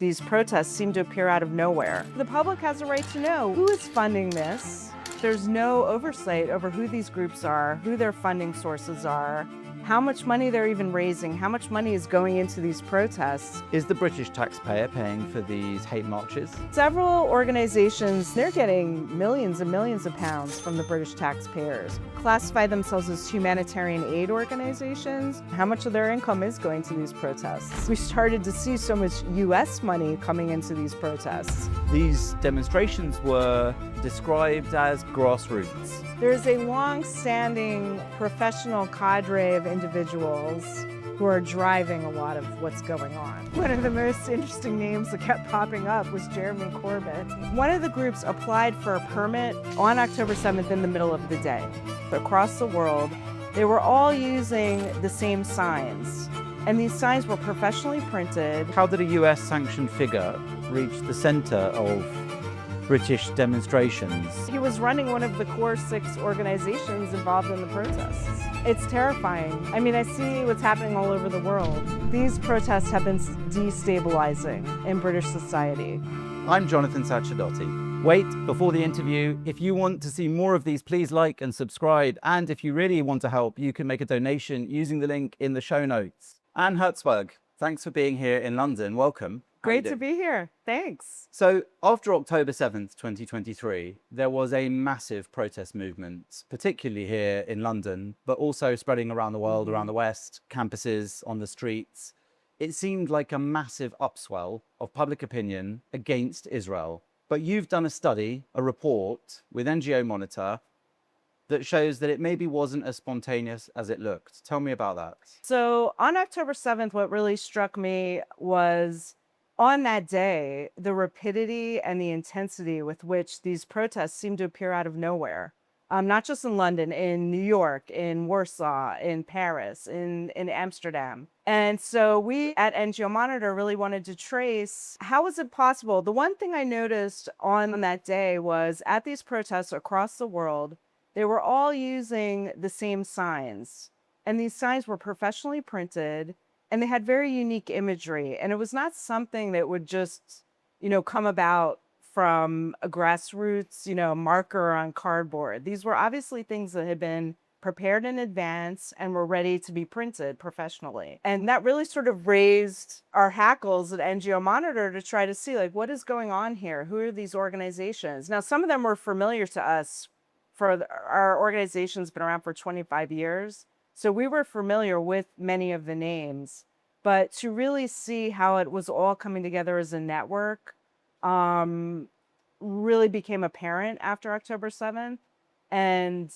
these protests seem to appear out of nowhere. The public has a right to know who is funding this. There's no oversight over who these groups are, who their funding sources are, how much money they're even raising, how much money is going into these protests. Is the British taxpayer paying for these hate marches? Several organizations, they're getting millions and millions of pounds from the British taxpayers, classify themselves as humanitarian aid organizations. How much of their income is going to these protests? We started to see so much US money coming into these protests. These demonstrations were described as grassroots. There's a long-standing professional cadre of individuals who are driving a lot of what's going on. One of the most interesting names that kept popping up was Jeremy Corbyn. One of the groups applied for a permit on October 7th in the middle of the day. Across the world, they were all using the same signs, and these signs were professionally printed. How did a US-sanctioned figure reach the center of British demonstrations? He was running one of the core 6 organizations involved in the protests. It's terrifying. I mean, I see what's happening all over the world. These protests have been destabilizing in British society. I'm Jonathan Sacerdoti. Wait, before the interview, if you want to see more of these, please like and subscribe. And if you really want to help, you can make a donation using the link in the show notes. Anne Herzberg, thanks for being here in London. Welcome. Great to be here. Thanks. So after October 7th, 2023, there was a massive protest movement, particularly here in London, but also spreading around the world, around the West, campuses, on the streets. It seemed like a massive upswell of public opinion against Israel. But you've done a study, a report with NGO Monitor that shows that it maybe wasn't as spontaneous as it looked. Tell me about that. So on October 7th, what really struck me was on that day, the rapidity and the intensity with which these protests seemed to appear out of nowhere. Not just in London, in New York, in Warsaw, in Paris, in Amsterdam. And so we at NGO Monitor really wanted to trace, how was it possible? The one thing I noticed on that day was at these protests across the world, they were all using the same signs. And these signs were professionally printed, and they had very unique imagery. And it was not something that would just, come about from a grassroots, marker on cardboard. These were obviously things that had been prepared in advance and were ready to be printed professionally. And that really sort of raised our hackles at NGO Monitor to try to see, what is going on here? Who are these organizations? Now, some of them were familiar to us. Our organization's been around for 25 years. So we were familiar with many of the names, but to really see how it was all coming together as a network really became apparent after October 7th, and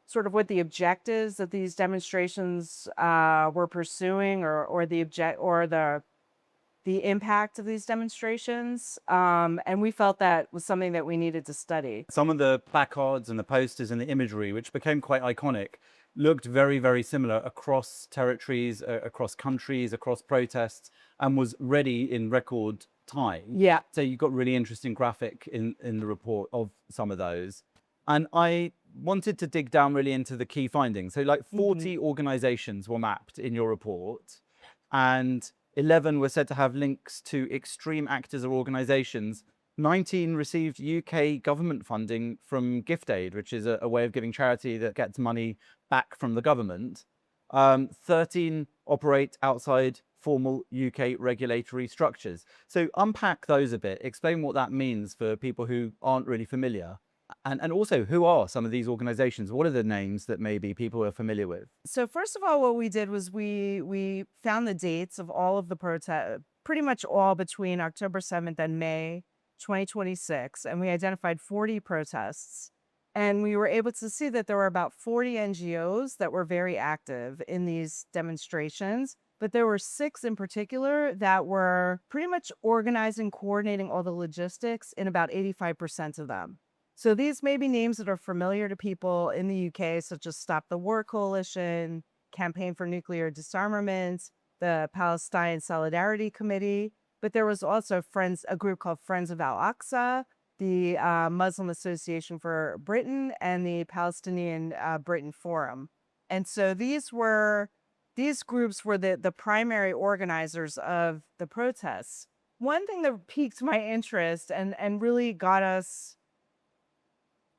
sort of what the objectives that these demonstrations were pursuing, or the impact of these demonstrations. And we felt that was something that we needed to study. Some of the placards and the posters and the imagery, which became quite iconic, looked very, very similar across territories, across countries, across protests, and was ready in record time. Yeah. So you got really interesting graphic in the report of some of those. And I wanted to dig down really into the key findings. So 40 organizations were mapped in your report, and 11 were said to have links to extreme actors or organizations. 19 received UK government funding from gift aid, which is a way of giving charity that gets money back from the government. 13 operate outside formal UK regulatory structures. So unpack those a bit, explain what that means for people who aren't really familiar. And also, who are some of these organizations? What are the names that maybe people are familiar with? So first of all, what we did was we found the dates of all of the protests, pretty much all between October 7th and May 2026, and we identified 40 protests. And we were able to see that there were about 40 NGOs that were very active in these demonstrations, but there were 6 in particular that were pretty much organizing, coordinating all the logistics in about 85% of them. So these may be names that are familiar to people in the UK, such as Stop the War Coalition, Campaign for Nuclear Disarmament, the Palestine Solidarity Committee, but there was also a group called Friends of Al-Aqsa, the Muslim Association for Britain, and the Palestinian Britain Forum. And so these groups were the primary organizers of the protests. one thing that piqued my interest and really got us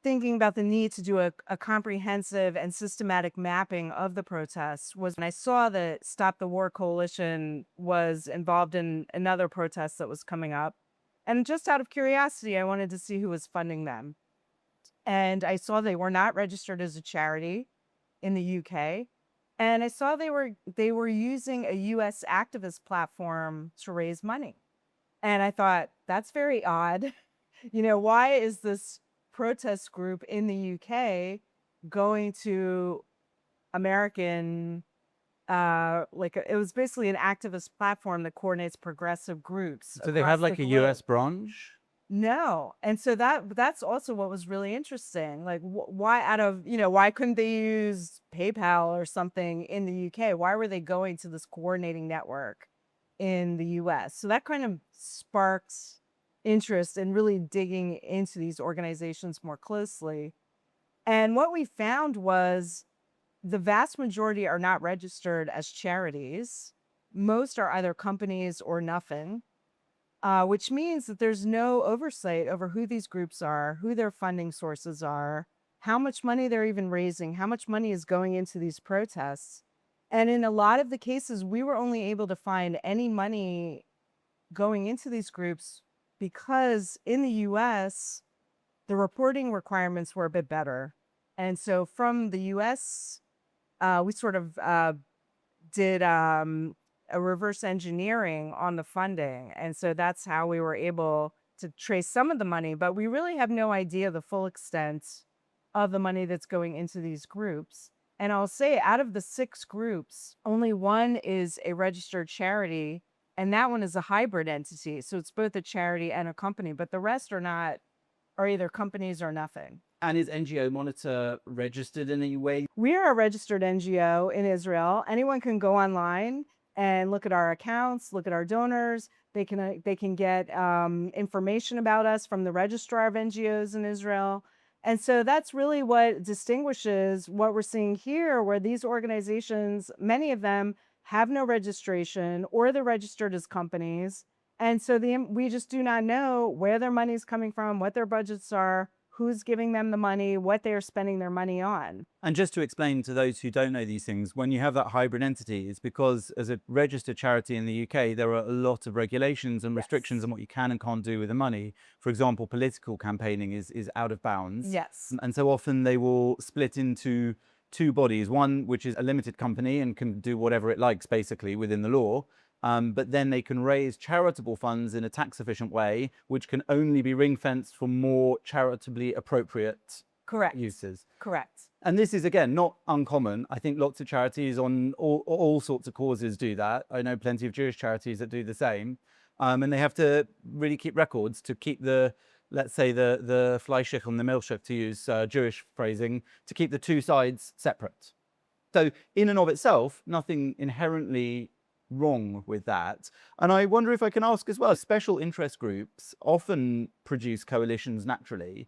thinking about the need to do a comprehensive and systematic mapping of the protests was when I saw that Stop the War Coalition was involved in another protest that was coming up. And just out of curiosity, I wanted to see who was funding them. And I saw they were not registered as a charity in the UK. And I saw they were using a US activist platform to raise money. And I thought, that's very odd. Why is this protest group in the UK going to American, it was basically an activist platform that coordinates progressive groups So they across have the like a globe. US branch? No. And so that's also what was really interesting. Like why why couldn't they use PayPal or something in the UK? Why were they going to this coordinating network in the US? So that kind of sparked interest in really digging into these organizations more closely. And what we found was the vast majority are not registered as charities. Most are either companies or nothing, which means that there's no oversight over who these groups are, who their funding sources are, how much money they're even raising, how much money is going into these protests. And in a lot of the cases, we were only able to find any money going into these groups because in the US, the reporting requirements were a bit better. And so from the US, we sort of did a reverse engineering on the funding. And so that's how we were able to trace some of the money, but we really have no idea the full extent of the money that's going into these groups. And I'll say out of the 6 groups, only one is a registered charity, and that one is a hybrid entity. So it's both a charity and a company, but the rest are either companies or nothing. And is NGO Monitor registered in any way? We are a registered NGO in Israel. Anyone can go online and look at our accounts, look at our donors. They can get information about us from the registrar of NGOs in Israel. And so that's really what distinguishes what we're seeing here, where these organizations, many of them have no registration or they're registered as companies. And so we just do not know where their money is coming from, what their budgets are, who's giving them the money, what they're spending their money on. And just to explain to those who don't know these things, when you have that hybrid entity, it's because as a registered charity in the UK, there are a lot of regulations and restrictions on what you can and can't do with the money. For example, political campaigning is out of bounds. Yes. And so often they will split into 2 bodies, one which is a limited company and can do whatever it likes basically within the law. But then they can raise charitable funds in a tax efficient way, which can only be ring fenced for more charitably appropriate Correct. uses. Correct. And this is, again, not uncommon. I think lots of charities on all sorts of causes do that. I know plenty of Jewish charities that do the same. And they have to really keep records to keep let's say the Fleischich and the Milchich, to use Jewish phrasing, to keep the 2 sides separate. So in and of itself, nothing inherently wrong with that. And I wonder if I can ask as well, special interest groups often produce coalitions naturally.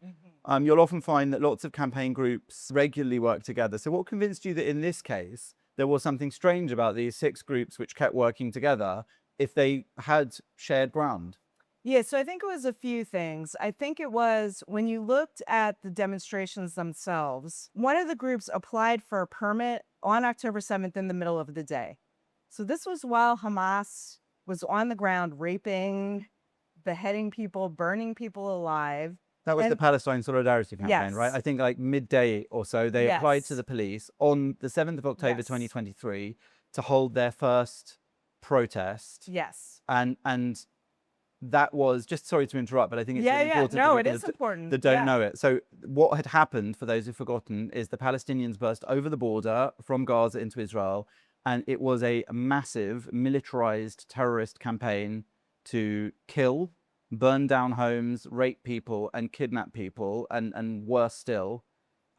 You'll often find that lots of campaign groups regularly work together. So what convinced you that in this case, there was something strange about these 6 groups which kept working together if they had shared ground? Yeah, so I think it was a few things. I think it was when you looked at the demonstrations themselves, one of the groups applied for a permit on October 7th in the middle of the day. So this was while Hamas was on the ground raping, beheading people, burning people alive. That was the Palestine Solidarity Campaign, right? Yes. I think like midday or so, they applied to Yes. the police on the 7th of October, Yes. 2023, to hold their first protest. Yes. And that was, just sorry to interrupt, but I think it's really Yeah. important No, for it people is important. that don't Yeah. know it. So what had happened, for those who've forgotten, is the Palestinians burst over the border from Gaza into Israel, and it was a massive militarized terrorist campaign to kill, burn down homes, rape people, and kidnap people, and worse still.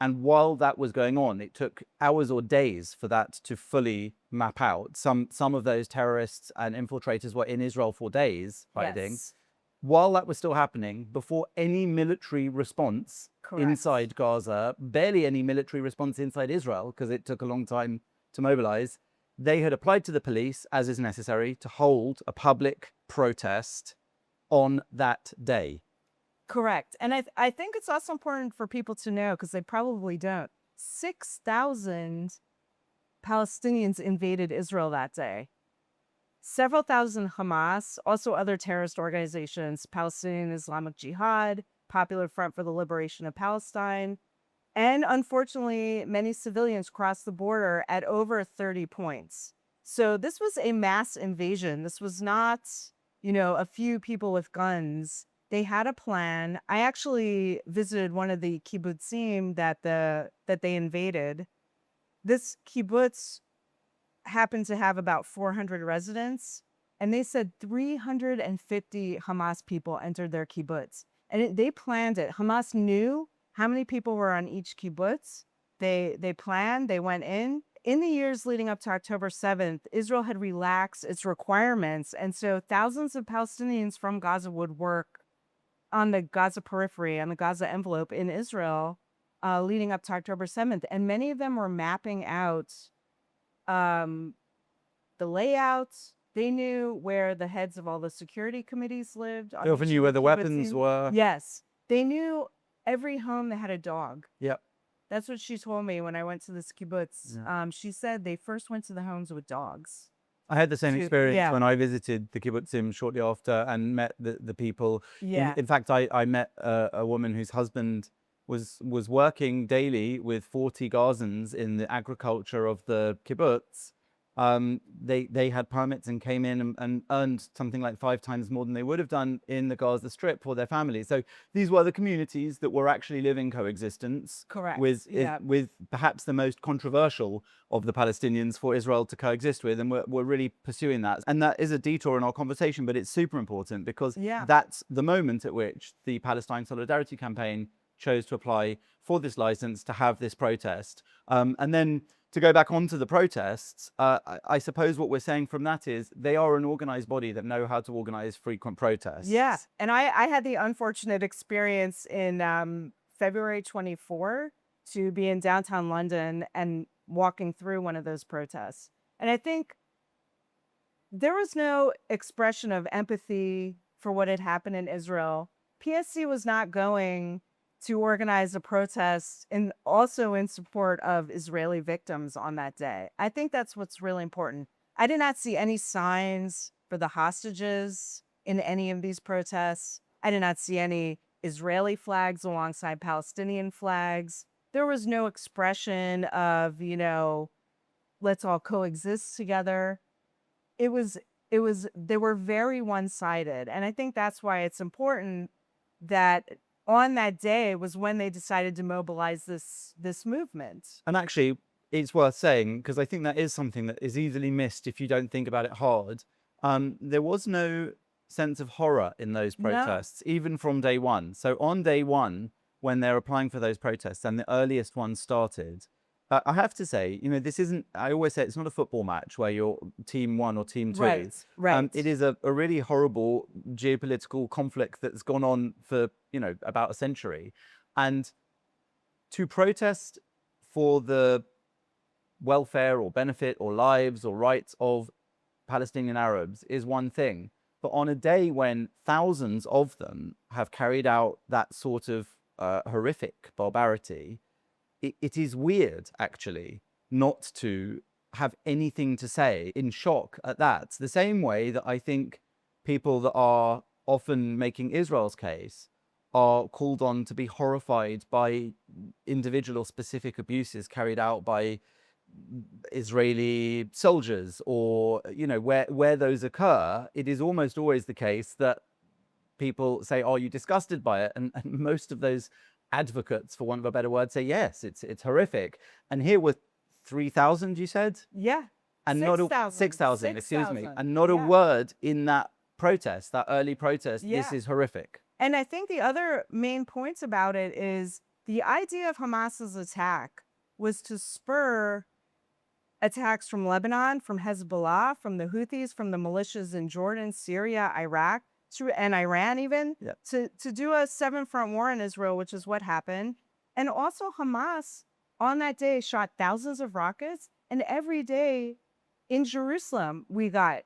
And while that was going on, it took hours or days for that to fully map out. Some of those terrorists and infiltrators were in Israel for days hiding. Yes. While that was still happening, before any military response Correct. inside Gaza, barely any military response inside Israel, because it took a long time to mobilize, they had applied to the police, as is necessary, to hold a public protest on that day. Correct. And I think it's also important for people to know, because they probably don't. 6,000 Palestinians invaded Israel that day. Several thousand Hamas, also other terrorist organizations, Palestinian Islamic Jihad, Popular Front for the Liberation of Palestine, and unfortunately, many civilians crossed the border at over 30 points. So this was a mass invasion. This was not, a few people with guns. They had a plan. I actually visited one of the kibbutzim that they invaded. This kibbutz happened to have about 400 residents, and they said 350 Hamas people entered their kibbutz. And they planned it. Hamas knew how many people were on each kibbutz. They planned, they went in. In the years leading up to October 7th, Israel had relaxed its requirements, and so thousands of Palestinians from Gaza would work on the Gaza periphery, on the Gaza envelope in Israel, leading up to October 7th. And many of them were mapping out the layouts. They knew where the heads of all the security committees lived. They often knew where the weapons were. Yes. They knew every home that had a dog. Yep. That's what she told me when I went to this kibbutz. Yeah. She said they first went to the homes with dogs. I had the same experience yeah. when I visited the kibbutzim shortly after and met the people. Yeah. In fact, I met a woman whose husband was working daily with 40 Gazans in the agriculture of the kibbutz. They had permits and came in and earned something like 5 times more than they would have done in the Gaza Strip for their families. So these were the communities that were actually living coexistence. Correct. With Yeah. with perhaps the most controversial of the Palestinians for Israel to coexist with, and we're really pursuing that. And that is a detour in our conversation, but it's super important because Yeah. that's the moment at which the Palestine Solidarity Campaign chose to apply for this license to have this protest. And then to go back onto the protests, I suppose what we're saying from that is they are an organized body that know how to organize frequent protests. Yeah. And I had the unfortunate experience in February 24 to be in downtown London and walking through one of those protests. And I think there was no expression of empathy for what had happened in Israel. PSC was not going to organize a protest and also in support of Israeli victims on that day. I think that's what's really important. I did not see any signs for the hostages in any of these protests. I did not see any Israeli flags alongside Palestinian flags. There was no expression of, let's all coexist together. They were very one-sided. And I think that's why it's important that on that day was when they decided to mobilize this movement. And actually, it's worth saying, because I think that is something that is easily missed if you don't think about it hard. There was no sense of horror in those protests, even from day one. So on day one, when they're applying for those protests and the earliest ones started, I have to say, this isn't, I always say it's not a football match where you're team 1 or team 2. Right. It is a really horrible geopolitical conflict that's gone on for, about a century. And to protest for the welfare or benefit or lives or rights of Palestinian Arabs is one thing. But on a day when thousands of them have carried out that sort of horrific barbarity, it is weird, actually, not to have anything to say, in shock at that. The same way that I think people that are often making Israel's case are called on to be horrified by individual or specific abuses carried out by Israeli soldiers, or, where those occur, it is almost always the case that people say, "Are you disgusted by it?" And most of those advocates, for want of a better word, say yes, it's horrific. And here were 3,000, you said? Yeah. And 6,000, excuse me. And not a Yeah. word in that protest, that early protest. Yeah. This is horrific. And I think the other main points about it is the idea of Hamas's attack was to spur attacks from Lebanon, from Hezbollah, from the Houthis, from the militias in Jordan, Syria, Iraq, and Iran even, to do a 7-front war in Israel, which is what happened. And also Hamas on that day shot thousands of rockets. And every day in Jerusalem, we got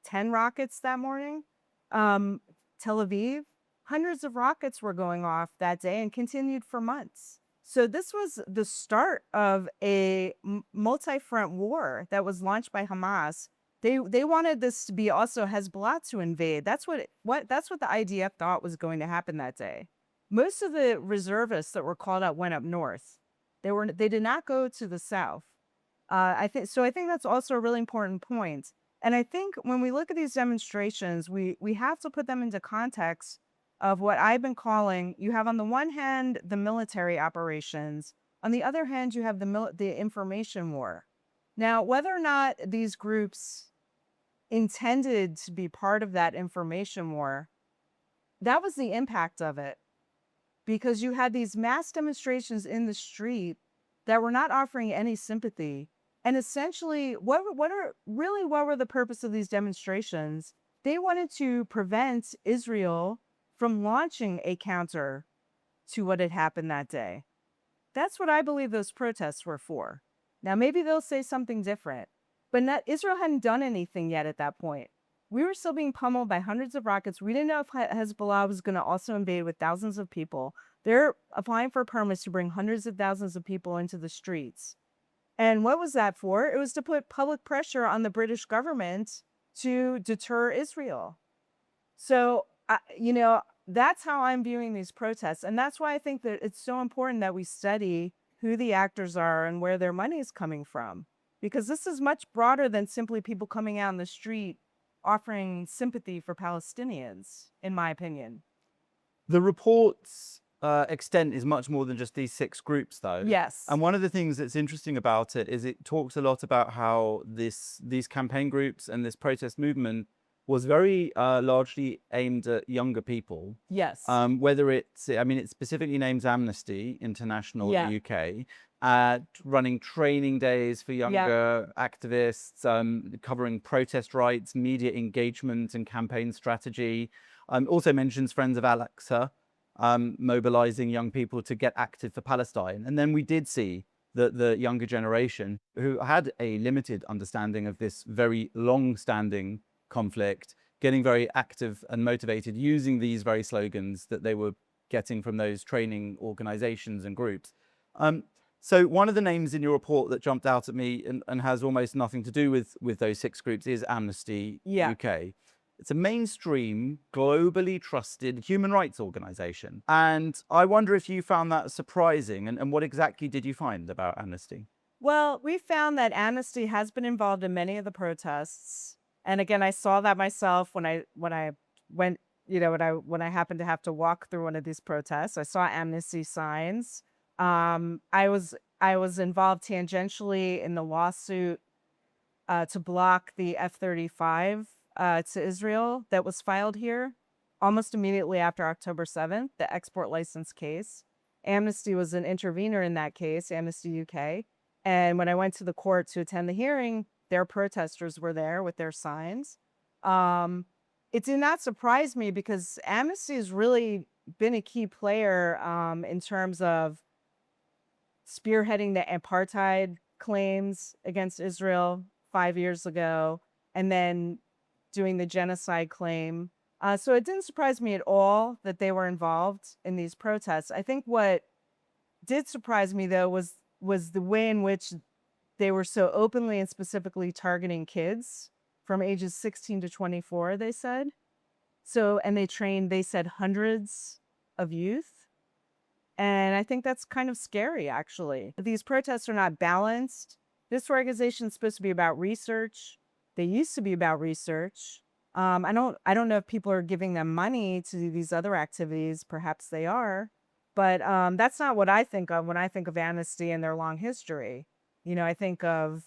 10 rockets that morning, 10 Tel Aviv, hundreds of rockets were going off that day and continued for months. So this was the start of a multi-front war that was launched by Hamas. They wanted this to be also Hezbollah to invade. That's what the IDF thought was going to happen that day. Most of the reservists that were called up went up north. They did not go to the south. I think that's also a really important point. And I think when we look at these demonstrations, we have to put them into context of what I've been calling, you have on the one hand the military operations, on the other hand you have the information war. Now, whether or not these groups intended to be part of that information war, that was the impact of it. Because you had these mass demonstrations in the street that were not offering any sympathy. And essentially, what were the purpose of these demonstrations? They wanted to prevent Israel from launching a counter to what had happened that day. That's what I believe those protests were for. Now, maybe they'll say something different, but Israel hadn't done anything yet at that point. We were still being pummeled by hundreds of rockets. We didn't know if Hezbollah was going to also invade with thousands of people. They're applying for permits to bring hundreds of thousands of people into the streets. And what was that for? It was to put public pressure on the British government to deter Israel. So, that's how I'm viewing these protests. And that's why I think that it's so important that we study who the actors are and where their money is coming from. Because this is much broader than simply people coming out in the street offering sympathy for Palestinians, in my opinion. The report's extent is much more than just these 6 groups, though. Yes. And one of the things that's interesting about it is it talks a lot about how these campaign groups and this protest movement was very largely aimed at younger people. Yes. Whether it specifically names Amnesty International in the UK, running training days for younger activists, covering protest rights, media engagement and campaign strategy. Also mentions Friends of Al-Aqsa, mobilizing young people to get active for Palestine. And then we did see the younger generation who had a limited understanding of this very long-standing conflict, getting very active and motivated using these very slogans that they were getting from those training organizations and groups. So one of the names in your report that jumped out at me and has almost nothing to do with those 6 groups is Amnesty UK. It's a mainstream, globally trusted human rights organization. And I wonder if you found that surprising, and what exactly did you find about Amnesty? Well, we found that Amnesty has been involved in many of the protests. And again, I saw that myself when I went, when I happened to have to walk through one of these protests. I saw Amnesty signs. I was involved tangentially in the lawsuit to block the F-35 to Israel that was filed here almost immediately after October 7th, the export license case. Amnesty was an intervener in that case, Amnesty UK. And when I went to the court to attend the hearing, their protesters were there with their signs. It did not surprise me because Amnesty has really been a key player in terms of spearheading the apartheid claims against Israel 5 years ago, and then doing the genocide claim. So it didn't surprise me at all that they were involved in these protests. I think what did surprise me, though, was the way in which they were so openly and specifically targeting kids from ages 16 to 24, they said. So, and they said hundreds of youth. And I think that's kind of scary, actually. These protests are not balanced. This organization is supposed to be about research. They used to be about research. I don't know if people are giving them money to do these other activities. Perhaps they are. But that's not what I think of when I think of Amnesty and their long history. I think of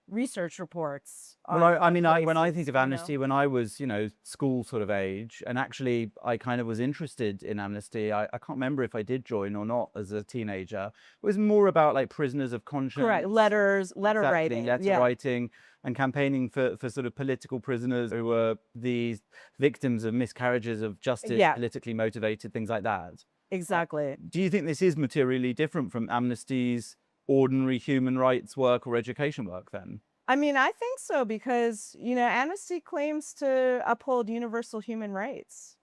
research reports. Well, when I think of Amnesty, when I was, school sort of age, and actually I kind of was interested in Amnesty. I can't remember if I did join or not as a teenager. It was more about like prisoners of conscience. Correct. Letter writing. Letter writing and campaigning for sort of political prisoners who were these victims of miscarriages of justice, politically motivated, things like that. Exactly. Do you think this is materially different from Amnesty's ordinary human rights work or education work then? I think so because, Amnesty claims to uphold universal human rights.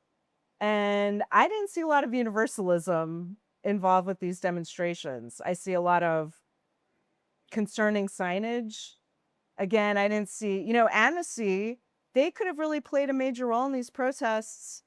And I didn't see a lot of universalism involved with these demonstrations. I see a lot of concerning signage. Again, I didn't see, Amnesty, they could have really played a major role in these protests,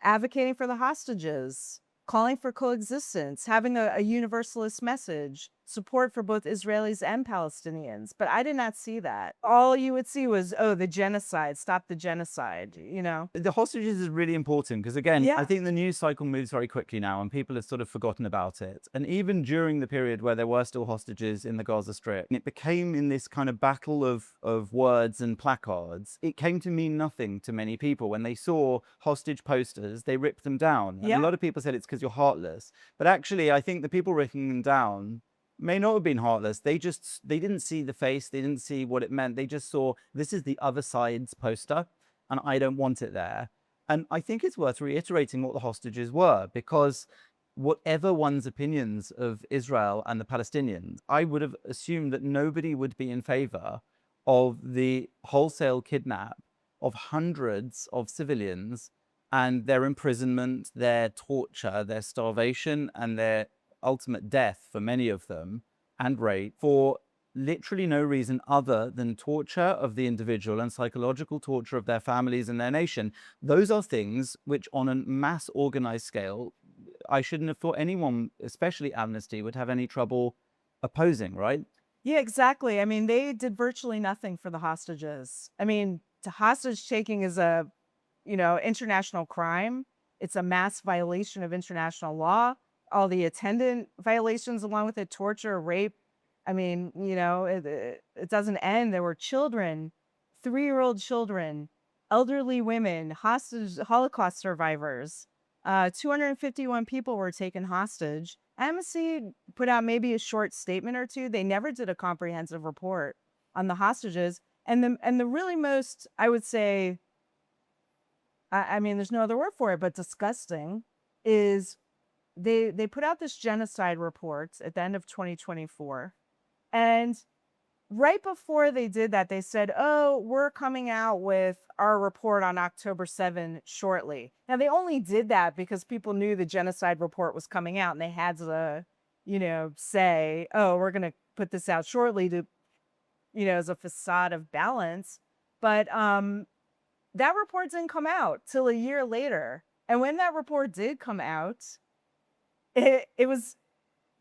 advocating for the hostages, calling for coexistence, having a universalist message, support for both Israelis and Palestinians. But I did not see that. All you would see was, oh, the genocide, stop the genocide. The hostages is really important because, again, I Yeah. think the news cycle moves very quickly now and people have sort of forgotten about it. And even during the period where there were still hostages in the Gaza Strip, it became in this kind of battle of words and placards. It came to mean nothing to many people. When they saw hostage posters, they ripped them down. And a Yeah. lot of people said it's because you're heartless. But actually, I think the people ripping them down may not have been heartless. They didn't see the face. They didn't see what it meant. They just saw, this is the other side's poster and I don't want it there. And I think it's worth reiterating what the hostages were, because whatever one's opinions of Israel and the Palestinians, I would have assumed that nobody would be in favor of the wholesale kidnap of hundreds of civilians and their imprisonment, their torture, their starvation, and their ultimate death for many of them, and rape, for literally no reason other than torture of the individual and psychological torture of their families and their nation. Those are things which, on a mass organized scale, I shouldn't have thought anyone, especially Amnesty, would have any trouble opposing, right? Yeah, exactly. I mean, they did virtually nothing for the hostages. I mean, the hostage taking is a, international crime. It's a mass violation of international law. All the attendant violations along with it, torture, rape. I mean, it doesn't end. There were children, 3-year-old children, elderly women, hostage, Holocaust survivors. 251 people were taken hostage. Amnesty put out maybe a short statement or two. They never did a comprehensive report on the hostages. And the really most, I would say, I mean, there's no other word for it, but disgusting, is they put out this genocide report at the end of 2024. And right before they did that, they said, oh, we're coming out with our report on October 7 shortly. Now, they only did that because people knew the genocide report was coming out and they had to, say, oh, we're going to put this out shortly to, as a facade of balance. But that report didn't come out till a year later. And when that report did come out, it was,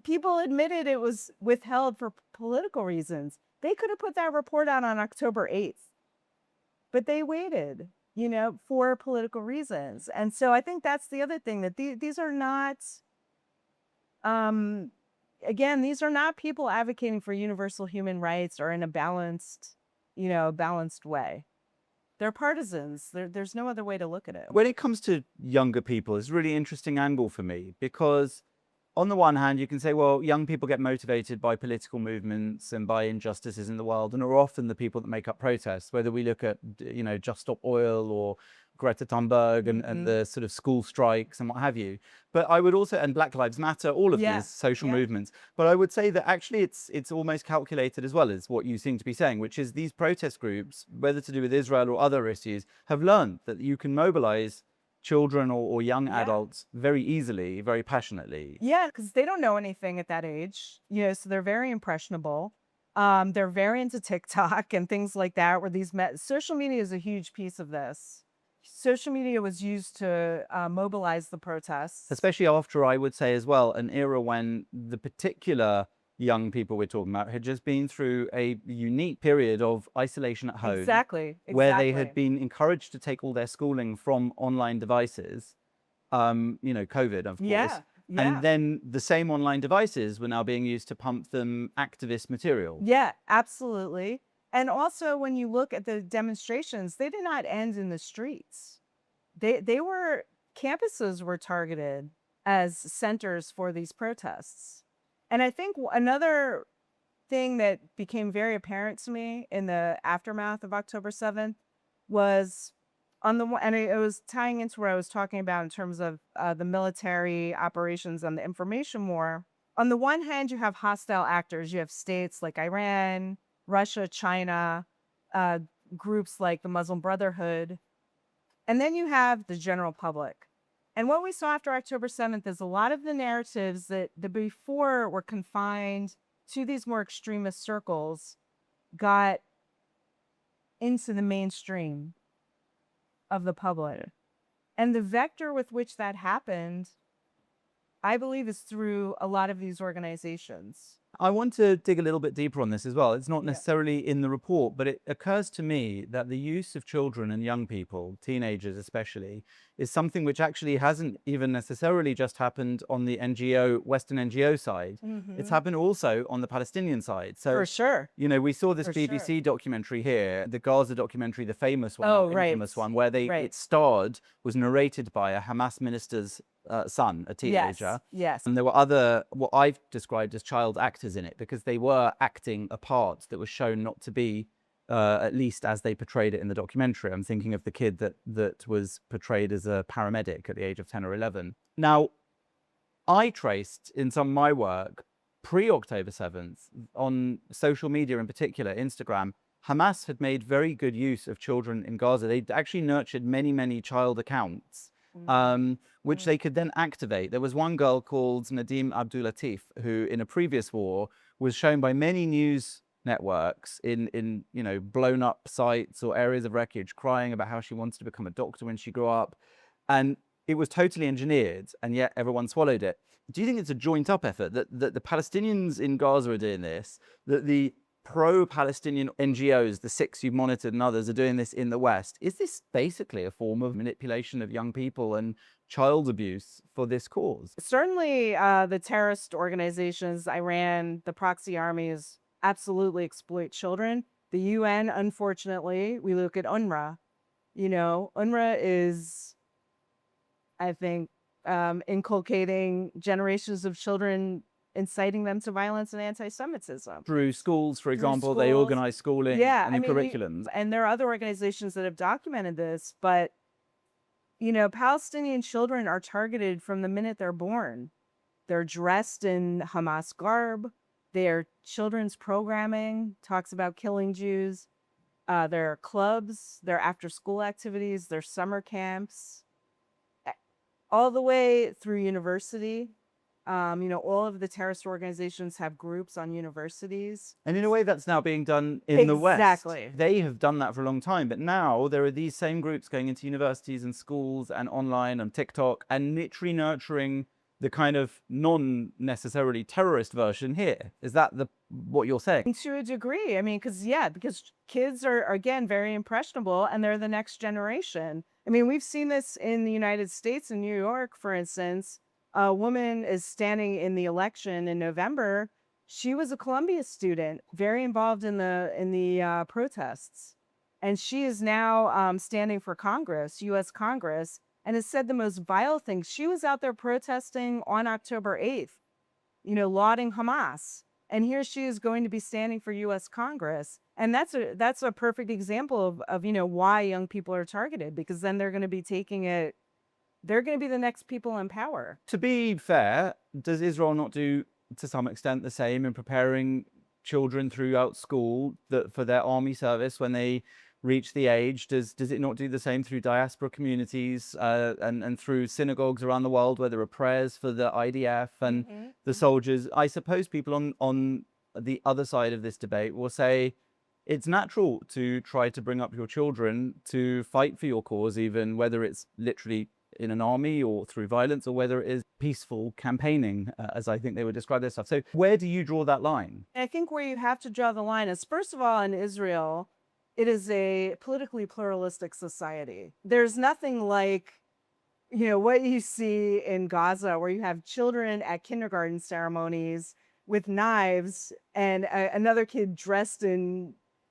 people admitted it was withheld for political reasons. They could have put that report out on October 8th, but they waited, for political reasons. And so I think that's the other thing, that these are not, again, these are not people advocating for universal human rights or in a balanced way. They're partisans. There's no other way to look at it. When it comes to younger people, it's a really interesting angle for me, because on the one hand, you can say, well, young people get motivated by political movements and by injustices in the world, and are often the people that make up protests, whether we look at, Just Stop Oil or Greta Thunberg and the sort of school strikes and what have you. But I would also, and Black Lives Matter, all of these social movements. But I would say that actually it's almost calculated as well as what you seem to be saying, which is these protest groups, whether to do with Israel or other issues, have learned that you can mobilize children or young adults very easily, very passionately. Yeah, because they don't know anything at that age, so they're very impressionable. They're very into TikTok and things like that, where these social media is a huge piece of this. Social media was used to mobilize the protests. Especially after, I would say as well, an era when the particular young people we're talking about had just been through a unique period of isolation at home. Exactly. Where they had been encouraged to take all their schooling from online devices, COVID, of course. Yeah. And then the same online devices were now being used to pump them activist material. Yeah, absolutely. And also, when you look at the demonstrations, they did not end in the streets. Campuses were targeted as centers for these protests. And I think another thing that became very apparent to me in the aftermath of October 7th was, on the one, and it was tying into what I was talking about in terms of the military operations and the information war. On the one hand, you have hostile actors. You have states like Iran, Russia, China, groups like the Muslim Brotherhood. And then you have the general public. And what we saw after October 7th is a lot of the narratives that the before were confined to these more extremist circles got into the mainstream of the public. And the vector with which that happened, I believe, is through a lot of these organizations. I want to dig a little bit deeper on this as well. It's not Yeah. necessarily in the report, but it occurs to me that the use of children and young people, teenagers especially, is something which actually hasn't even necessarily just happened on the NGO, Western NGO side. It's happened also on the Palestinian side. So, For sure. you know, we saw this For BBC documentary here, the Gaza documentary, the famous one, Oh, the right. infamous one, where it starred, was narrated by a Hamas minister's son, a teenager. Yes. And there were other, what I've described as child actors in it, because they were acting a part that was shown not to be, at least as they portrayed it in the documentary. I'm thinking of the kid that was portrayed as a paramedic at the age of 10 or 11. Now, I traced in some of my work, pre-October 7th, on social media in particular, Instagram, Hamas had made very good use of children in Gaza. They'd actually nurtured many, many child accounts, which they could then activate. There was one girl called Nadim Abdulatif, who in a previous war was shown by many news networks in you know, blown up sites or areas of wreckage, crying about how she wanted to become a doctor when she grew up. And it was totally engineered, and yet everyone swallowed it. Do you think it's a joint up effort that the Palestinians in Gaza are doing this, that the pro-Palestinian NGOs, the 6 you've monitored and others, are doing this in the West? Is this basically a form of manipulation of young people and child abuse for this cause? Certainly, the terrorist organizations, Iran, the proxy armies, absolutely exploit children. The UN, unfortunately, we look at UNRWA. You know, UNRWA is, I think, inculcating generations of children, inciting them to violence and anti-Semitism. Through schools, for Through example, they schools. organize schooling Yeah, and I the mean, curriculums. and there are other organizations that have documented this, but, you know, Palestinian children are targeted from the minute they're born. They're dressed in Hamas garb. Their children's programming talks about killing Jews. Their clubs, their after-school activities, their summer camps, all the way through university. You know, all of the terrorist organizations have groups on universities. And in a way, that's now being done in the West. Exactly. They have done that for a long time, but now there are these same groups going into universities and schools and online and TikTok and literally nurturing the kind of non-necessarily terrorist version here. Is that what you're saying? To a degree. I mean, because kids are, again, very impressionable, and they're the next generation. I mean, we've seen this in the United States, in New York, for instance. A woman is standing in the election in November. She was a Columbia student, very involved in the protests, and she is now standing for Congress, U.S. Congress, and has said the most vile things. She was out there protesting on October 8th, you know, lauding Hamas, and here she is going to be standing for U.S. Congress, and that's a perfect example of you know, why young people are targeted, because then they're going to be taking it. They're going to be the next people in power. To be fair, does Israel not do, to some extent, the same in preparing children throughout school for their army service when they reach the age? Does it not do the same through diaspora communities and through synagogues around the world where there are prayers for the IDF and the soldiers? I suppose people on the other side of this debate will say it's natural to try to bring up your children to fight for your cause, even whether it's literally in an army or through violence, or whether it is peaceful campaigning, as I think they would describe their stuff. So where do you draw that line? I think where you have to draw the line is, first of all, in Israel, it is a politically pluralistic society. There's nothing like, you know, what you see in Gaza, where you have children at kindergarten ceremonies with knives and another kid dressed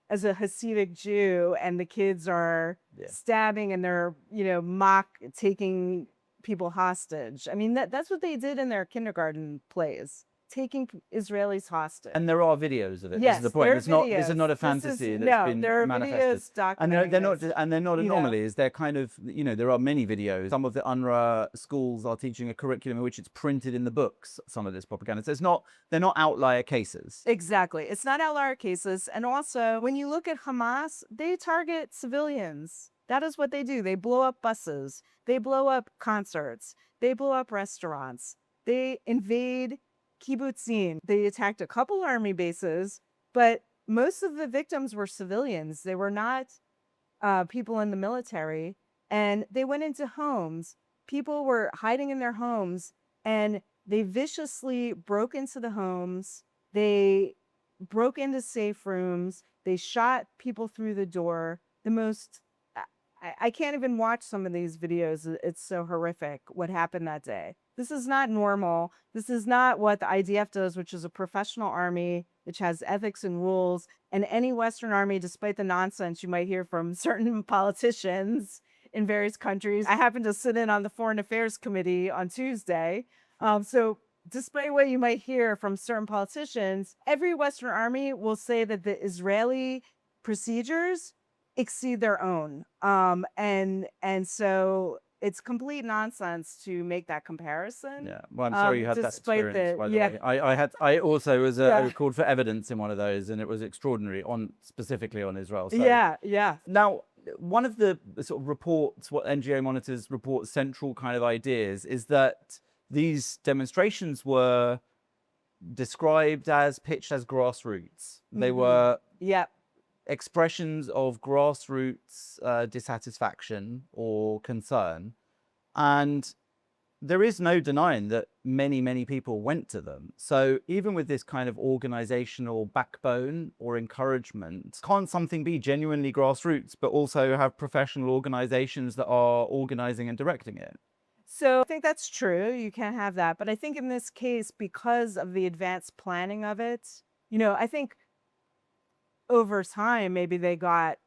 as a Hasidic Jew, and the kids are stabbing and they're, you know, mock taking people hostage. I mean, that's what they did in their kindergarten plays, taking Israelis hostage. And there are videos of it. Yes, this is the point. there are This is not a videos. fantasy that's No, been there are manifested. videos documenting And they're not this, you know. anomalies. They're kind of, you know, there are many videos. Some of the UNRWA schools are teaching a curriculum in which it's printed in the books, some of this propaganda. So they're not outlier cases. Exactly. It's not outlier cases. And also, when you look at Hamas, they target civilians. That is what they do. They blow up buses. They blow up concerts. They blow up restaurants. They invade kibbutzim. They attacked a couple army bases, but most of the victims were civilians. They were not people in the military. And they went into homes. People were hiding in their homes, and they viciously broke into the homes. They broke into safe rooms. They shot people through the door. The most, I can't even watch some of these videos. It's so horrific what happened that day. This is not normal. This is not what the IDF does, which is a professional army, which has ethics and rules. And any Western army, despite the nonsense you might hear from certain politicians in various countries. I happened to sit in on the Foreign Affairs Committee on Tuesday. So despite what you might hear from certain politicians, every Western army will say that the Israeli procedures exceed their own. And so it's complete nonsense to make that comparison. Yeah, well, I'm sorry you had that despite experience. By the yeah. way, I also was Yeah. called for evidence in one of those, and it was extraordinary specifically on Israel. So Yeah. now, one of the sort of reports, what NGO Monitor's report central kind of ideas is that these demonstrations were described as pitched as grassroots. They were Yeah. expressions of grassroots dissatisfaction or concern. And there is no denying that many people went to them. So even with this kind of organizational backbone or encouragement, can't something be genuinely grassroots, but also have professional organizations that are organizing and directing it? So I think that's true. You can have that. But I think in this case, because of the advanced planning of it, I think over time, maybe they got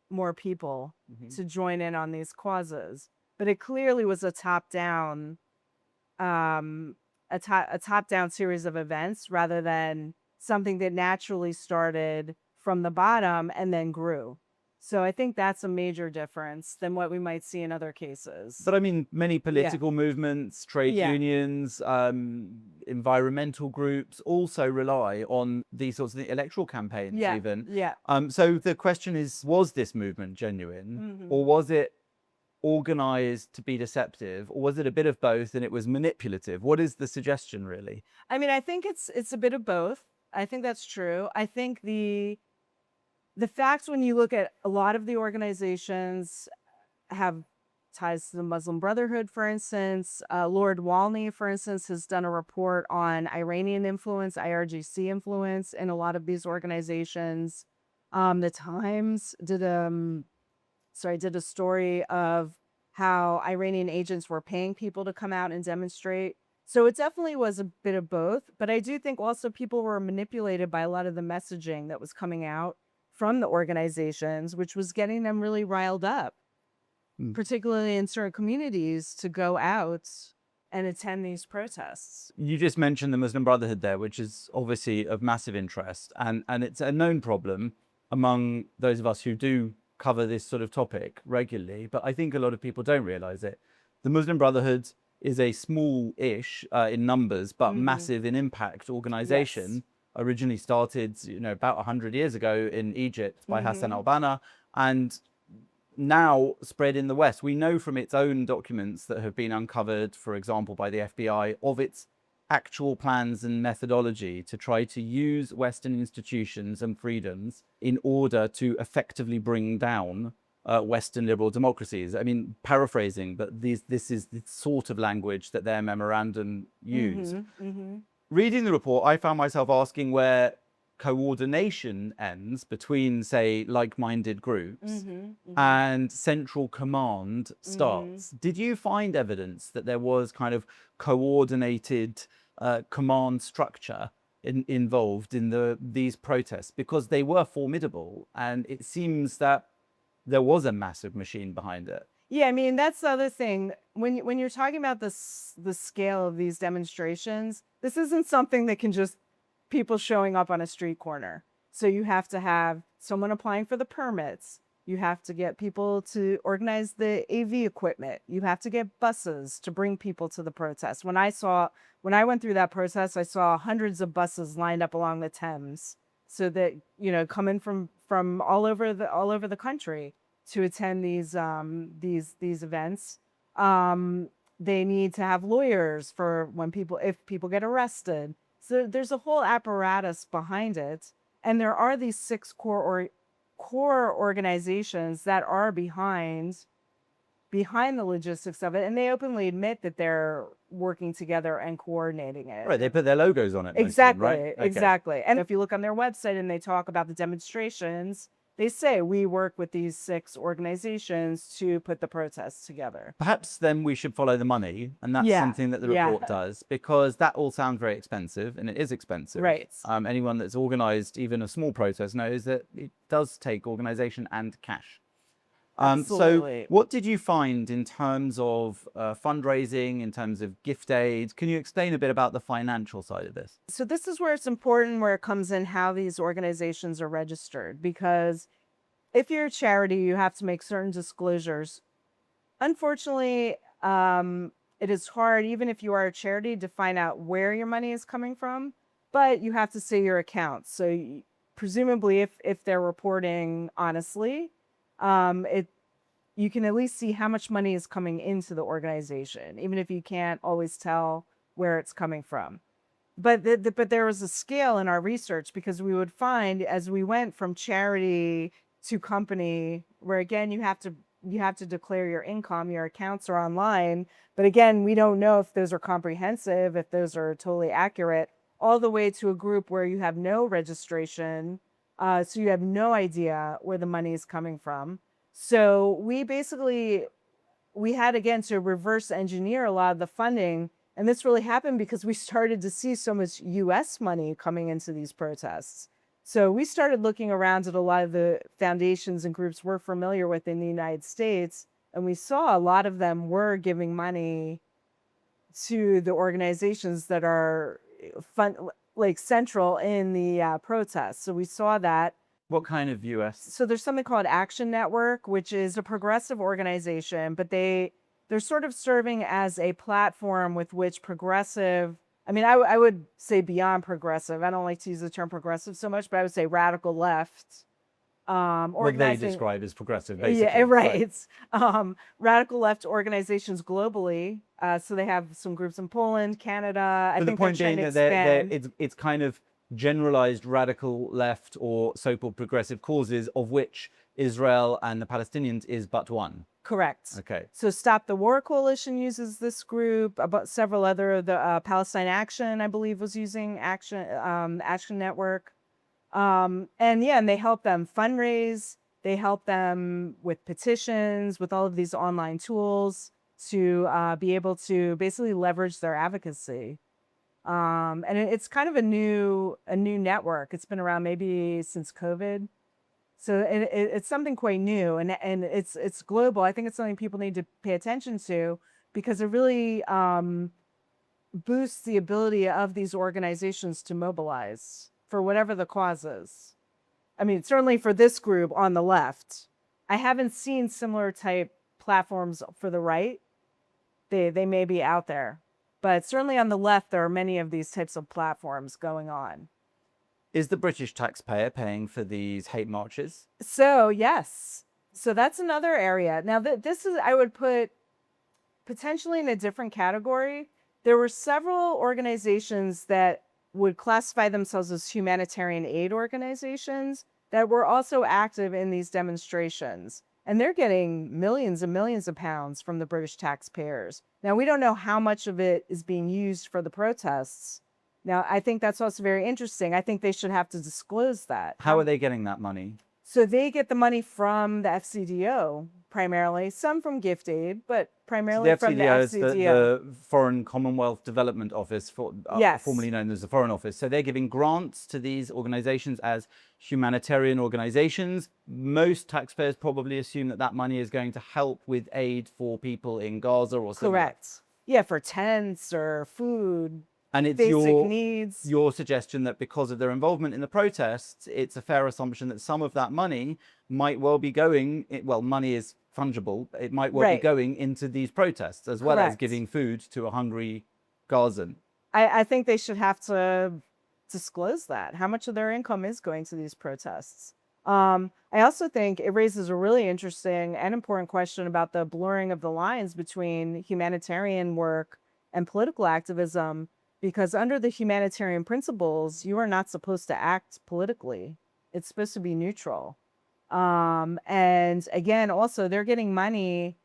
more people to join in on these causes. But it clearly was a top-down series of events rather than something that naturally started from the bottom and then grew. So I think that's a major difference than what we might see in other cases. But I mean, many political movements, trade unions, environmental groups also rely on these sorts of electoral campaigns even. So the question is, was this movement genuine or was it organized to be deceptive, or was it a bit of both and it was manipulative? What is the suggestion really? I mean, I think it's a bit of both. I think that's true. I think the facts, when you look at a lot of the organizations, have ties to the Muslim Brotherhood, for instance. Lord Walney, for instance, has done a report on Iranian influence, IRGC influence in a lot of these organizations. The Times did a story of how Iranian agents were paying people to come out and demonstrate. So it definitely was a bit of both. But I do think also people were manipulated by a lot of the messaging that was coming out from the organizations, which was getting them really riled up, particularly in certain communities, to go out and attend these protests. You just mentioned the Muslim Brotherhood there, which is obviously of massive interest. And it's a known problem among those of us who do cover this sort of topic regularly. But I think a lot of people don't realize it. The Muslim Brotherhood is a small-ish in numbers, but massive in impact organization. Originally started, about 100 years ago in Egypt by Hassan al-Banna, and now spread in the West. We know from its own documents that have been uncovered, for example, by the FBI, of its actual plans and methodology to try to use Western institutions and freedoms in order to effectively bring down Western liberal democracies. I mean, paraphrasing, but this is the sort of language that their memorandum used. Reading the report, I found myself asking where coordination ends between, say, like-minded groups and central command starts. Did you find evidence that there was kind of coordinated command structure involved in these protests? Because they were formidable, and it seems that there was a massive machine behind it. Yeah, I mean, that's the other thing. When you're talking about the scale of these demonstrations, this isn't something that can just people showing up on a street corner. So you have to have someone applying for the permits. You have to get people to organize the AV equipment. You have to get buses to bring people to the protest. When I went through that protest, I saw hundreds of buses lined up along the Thames, so that coming from all over the country to attend these events. They need to have lawyers for if people get arrested. So there's a whole apparatus behind it, and there are these 6 core organizations that are behind the logistics of it, and they openly admit that they're working together and coordinating it. Right, they put their logos on it. Most of them, Exactly, right? Okay. exactly. And if you look on their website and they talk about the demonstrations, they say we work with these 6 organizations to put the protests together. Perhaps then we should follow the money, and that's something that the report does, because that all sounds very expensive, and it is expensive. Right. Anyone that's organized even a small protest knows that it does take organization and cash. Absolutely. So what did you find in terms of fundraising, in terms of gift aid? Can you explain a bit about the financial side of this? So this is where it's important, where it comes in how these organizations are registered, because if you're a charity, you have to make certain disclosures. Unfortunately, it is hard, even if you are a charity, to find out where your money is coming from, but you have to say your account. So presumably, if they're reporting honestly, you can at least see how much money is coming into the organization, even if you can't always tell where it's coming from. But there was a scale in our research, because we would find, as we went from charity to company, where again you have to declare your income, your accounts are online, but again we don't know if those are comprehensive, if those are totally accurate, all the way to a group where you have no registration, so you have no idea where the money is coming from. So we had, again, to reverse engineer a lot of the funding. And this really happened because we started to see so much US money coming into these protests. So we started looking around at a lot of the foundations and groups we're familiar with in the United States, and we saw a lot of them were giving money to the organizations that are central in the protests. So we saw that. What kind of US? So there's something called Action Network, which is a progressive organization, but they're sort of serving as a platform with which progressive, I would say beyond progressive. I don't like to use the term progressive so much, but I would say radical left. What they describe as progressive, basically. Yeah, right. Radical left organizations globally. So they have some groups in Poland, Canada. But the point being that it's kind of generalized radical left or so-called progressive causes, of which Israel and the Palestinians is but one. Correct. Okay. So Stop the War Coalition uses this group. About several other, the Palestine Action, I believe, was using Action Network. And they help them fundraise. They help them with petitions, with all of these online tools to be able to basically leverage their advocacy. And it's kind of a new network. It's been around maybe since COVID. So it's something quite new, and it's global. I think it's something people need to pay attention to, because it really boosts the ability of these organizations to mobilize for whatever the cause is. Certainly for this group on the left, I haven't seen similar type platforms for the right. They may be out there, but certainly on the left, there are many of these types of platforms going on. Is the British taxpayer paying for these hate marches? So yes. So that's another area. Now this is, I would put potentially in a different category. There were several organizations that would classify themselves as humanitarian aid organizations that were also active in these demonstrations. And they're getting millions and millions of pounds from the British taxpayers. Now, we don't know how much of it is being used for the protests. Now, I think that's also very interesting. I think they should have to disclose that. How are they getting that money? So they get the money from the FCDO, primarily, some from gift aid, but primarily from the FCDO. Is the Foreign Commonwealth Development Office, formerly known as the Foreign Office. So they're giving grants to these organizations as humanitarian organizations. Most taxpayers probably assume that that money is going to help with aid for people in Gaza or something. Correct. Yeah, for tents or food. And it's basic needs. Your suggestion that because of their involvement in the protests, it's a fair assumption that some of that money might well be going, money is fungible, it might well be going into these protests, as well as giving food to a hungry Gazan. I think they should have to disclose that. How much of their income is going to these protests? I also think it raises a really interesting and important question about the blurring of the lines between humanitarian work and political activism, because under the humanitarian principles, you are not supposed to act politically. It's supposed to be neutral. And again, also, they're getting money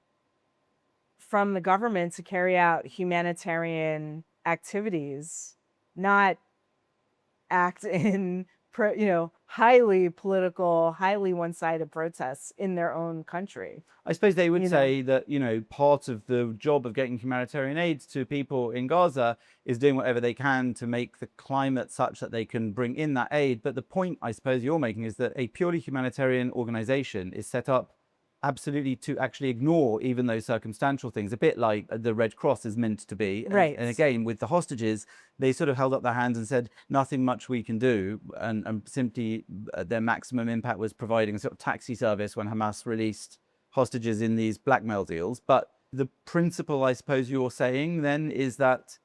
from the government to carry out humanitarian activities, not act in highly political, highly one-sided protests in their own country. I suppose they would You know, say that, part of the job of getting humanitarian aid to people in Gaza is doing whatever they can to make the climate such that they can bring in that aid. But the point I suppose you're making is that a purely humanitarian organization is set up absolutely to actually ignore even those circumstantial things, a bit like the Red Cross is meant to be. right. And again, with the hostages, they sort of held up their hands and said, nothing much we can do. And simply their maximum impact was providing a sort of taxi service when Hamas released hostages in these blackmail deals. But the principle, I suppose you're saying then, is that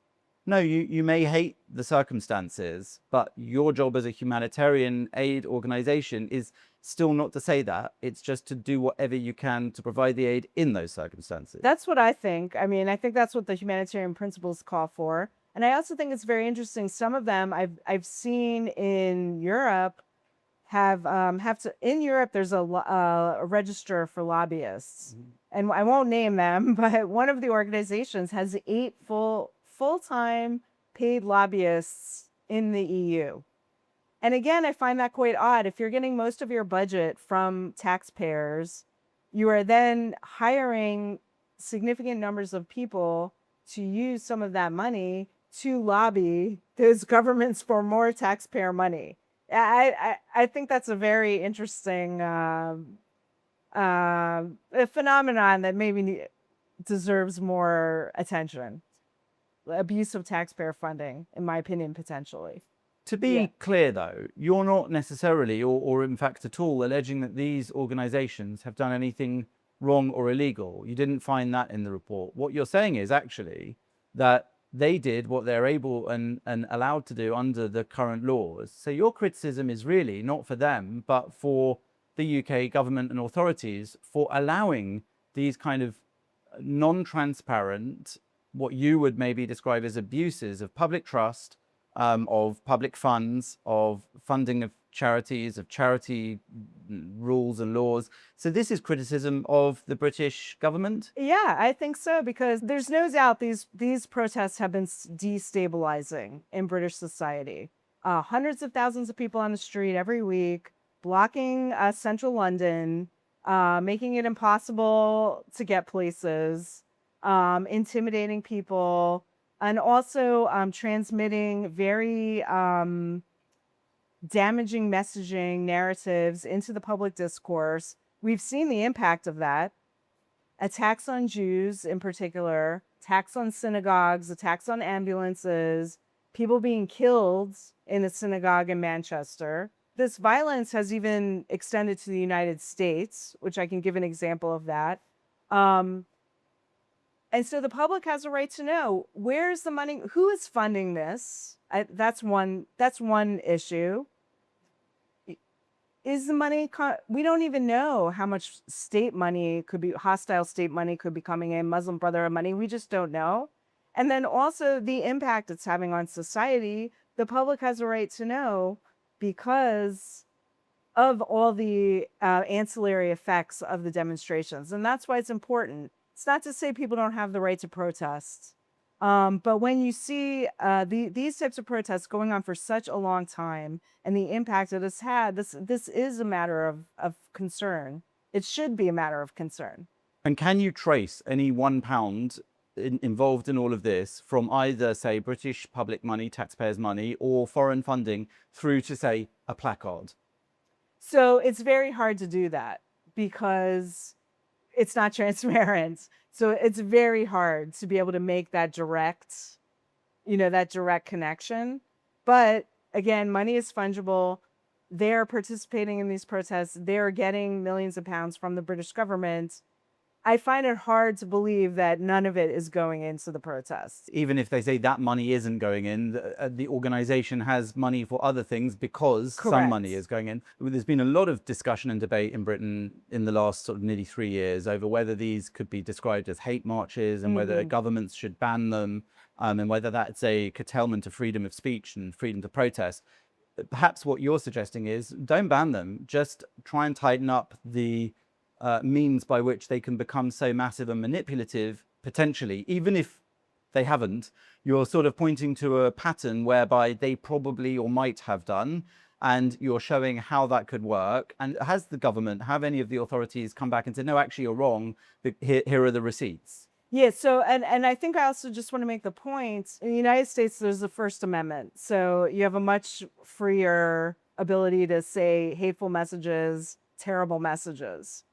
no, you may hate the circumstances, but your job as a humanitarian aid organization is still not to say that. It's just to do whatever you can to provide the aid in those circumstances. That's what I think. I mean, I think that's what the humanitarian principles call for. And I also think it's very interesting. Some of them I've seen in Europe have to in Europe. There's a register for lobbyists, and I won't name them, but one of the organizations has 8 full-time paid lobbyists in the EU. And again, I find that quite odd. If you're getting most of your budget from taxpayers, you are then hiring significant numbers of people to use some of that money to lobby those governments for more taxpayer money. I think that's a very interesting a phenomenon that maybe deserves more attention. Abuse of taxpayer funding, in my opinion, potentially. To be clear, though, you're not necessarily, or in fact at all, alleging that these organizations have done anything wrong or illegal. You didn't find that in the report. What you're saying is actually that they did what they're able and allowed to do under the current laws. So your criticism is really not for them, but for the UK government and authorities for allowing these kind of non-transparent, what you would maybe describe as abuses of public trust, of public funds, of funding of charities, of charity rules and laws. So this is criticism of the British government? Yeah, I think so, because there's no doubt these protests have been destabilizing in British society. Hundreds of thousands of people on the street every week, blocking central London, making it impossible to get places, intimidating people, and also transmitting very damaging messaging narratives into the public discourse. We've seen the impact of that. Attacks on Jews in particular, attacks on synagogues, attacks on ambulances, people being killed in a synagogue in Manchester. This violence has even extended to the United States, which I can give an example of that. And so the public has a right to know, where's the money, who is funding this? That's one issue. Is the money, we don't even know how much state money could be, hostile state money could be coming in, Muslim Brotherhood money, we just don't know. And then also the impact it's having on society, the public has a right to know, because of all the ancillary effects of the demonstrations. And that's why it's important. It's not to say people don't have the right to protest, but when you see these types of protests going on for such a long time and the impact it has had, this is a matter of concern. It should be a matter of concern. And can you trace any £1 involved in all of this from either, say, British public money, taxpayers' money, or foreign funding through to, say, a placard? So it's very hard to do that because it's not transparent. So it's very hard to be able to make that direct, that direct connection. But again, money is fungible. They're participating in these protests. They're getting millions of pounds from the British government. I find it hard to believe that none of it is going into the protests. Even if they say that money isn't going in, the organization has money for other things because some Correct. money is going in. There's been a lot of discussion and debate in Britain in the last sort of nearly 3 years over whether these could be described as hate marches and whether governments should ban them, and whether that's a curtailment of freedom of speech and freedom to protest. Perhaps what you're suggesting is don't ban them, just try and tighten up the means by which they can become so massive and manipulative, potentially, even if they haven't. You're sort of pointing to a pattern whereby they probably or might have done, and you're showing how that could work. And has the government, have any of the authorities come back and said, no, actually, you're wrong, here are the receipts? Yeah, so and I think I also just want to make the point, in the United States, there's the First Amendment. So you have a much freer ability to say hateful messages, terrible messages.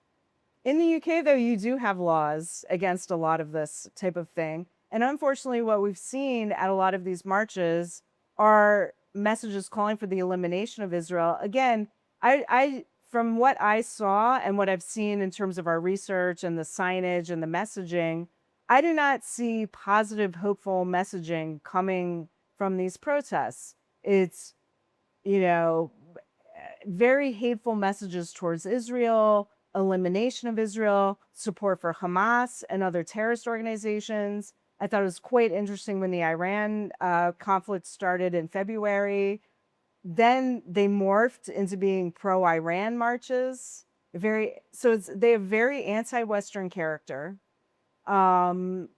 In the UK, though, you do have laws against a lot of this type of thing. And unfortunately, what we've seen at a lot of these marches are messages calling for the elimination of Israel. Again, I from what I saw and what I've seen in terms of our research and the signage and the messaging, I do not see positive, hopeful messaging coming from these protests. It's, you know, very hateful messages towards Israel, elimination of Israel, support for Hamas and other terrorist organizations. I thought it was quite interesting when the Iran conflict started in February. Then they morphed into being pro-Iran marches. They have very anti-Western character. And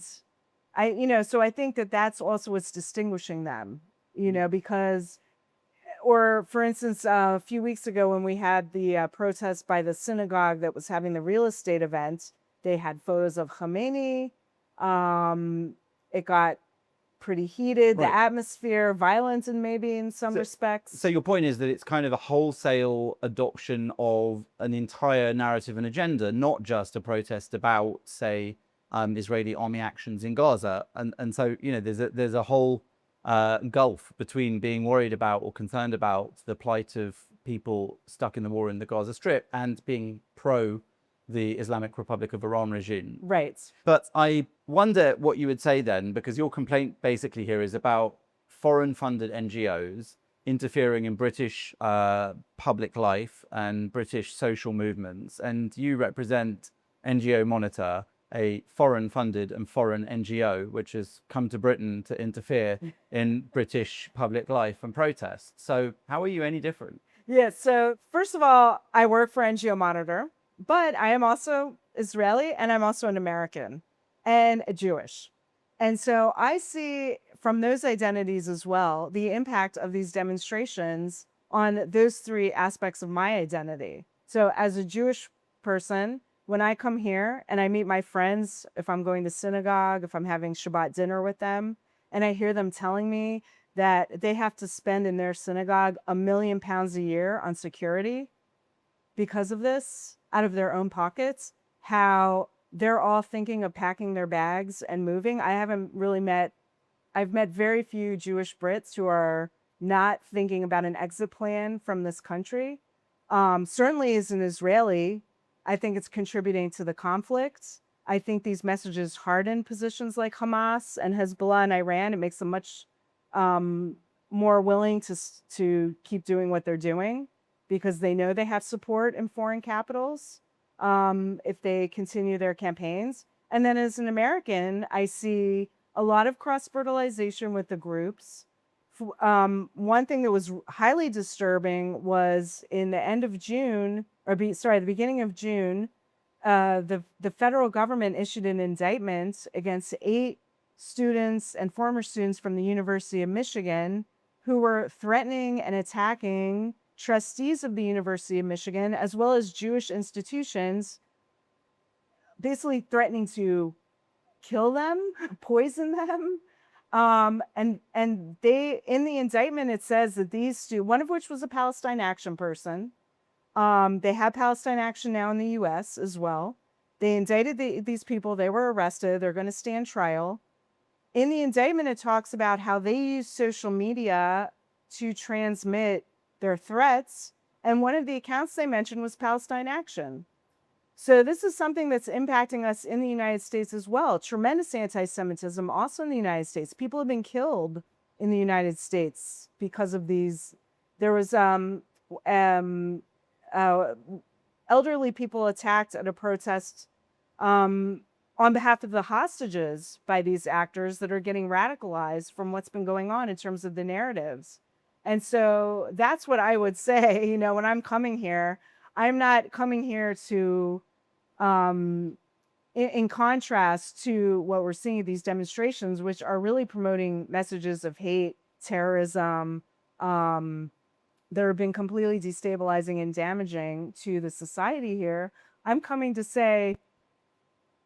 so I think that that's also what's distinguishing them, because, or for instance, a few weeks ago when we had the protest by the synagogue that was having the real estate event, they had photos of Khomeini. It got pretty heated, the atmosphere, violent, and maybe in some respects. So your point is that it's kind of a wholesale adoption of an entire narrative and agenda, not just a protest about, say, Israeli army actions in Gaza. And so, there's a whole gulf between being worried about or concerned about the plight of people stuck in the war in the Gaza Strip and being pro the Islamic Republic of Iran regime. Right. But I wonder what you would say then, because your complaint basically here is about foreign-funded NGOs interfering in British public life and British social movements. And you represent NGO Monitor, a foreign-funded and foreign NGO, which has come to Britain to interfere in British public life and protest. So how are you any different? Yeah, so first of all, I work for NGO Monitor, but I am also Israeli and I'm also an American and a Jewish. And so I see from those identities as well, the impact of these demonstrations on those three aspects of my identity. So as a Jewish person, when I come here and I meet my friends, if I'm going to synagogue, if I'm having Shabbat dinner with them, and I hear them telling me that they have to spend in their synagogue £1 million a year on security because of this, out of their own pockets, how they're all thinking of packing their bags and moving. I've met very few Jewish Brits who are not thinking about an exit plan from this country. Certainly as an Israeli, I think it's contributing to the conflict. I think these messages harden positions like Hamas and Hezbollah and Iran. It makes them much more willing to keep doing what they're doing, because they know they have support in foreign capitals if they continue their campaigns. And then as an American, I see a lot of cross-fertilization with the groups. One thing that was highly disturbing was in the end of June, the beginning of June, the federal government issued an indictment against 8 students and former students from the University of Michigan who were threatening and attacking trustees of the University of Michigan, as well as Jewish institutions, basically threatening to kill them, poison them. And they, in the indictment, it says that these students, one of which was a Palestine Action person, they have Palestine Action now in the US as well. They indicted these people, they were arrested, they're going to stand trial. In the indictment, it talks about how they use social media to transmit their threats. And one of the accounts they mentioned was Palestine Action. So this is something that's impacting us in the United States as well. Tremendous anti-Semitism also in the United States. People have been killed in the United States because of these. There was um, uh, elderly people attacked at a protest on behalf of the hostages by these actors that are getting radicalized from what's been going on in terms of the narratives. And so that's what I would say, when I'm coming here, I'm not coming here to in contrast to what we're seeing at these demonstrations, which are really promoting messages of hate, terrorism, that have been completely destabilizing and damaging to the society here. I'm coming to say,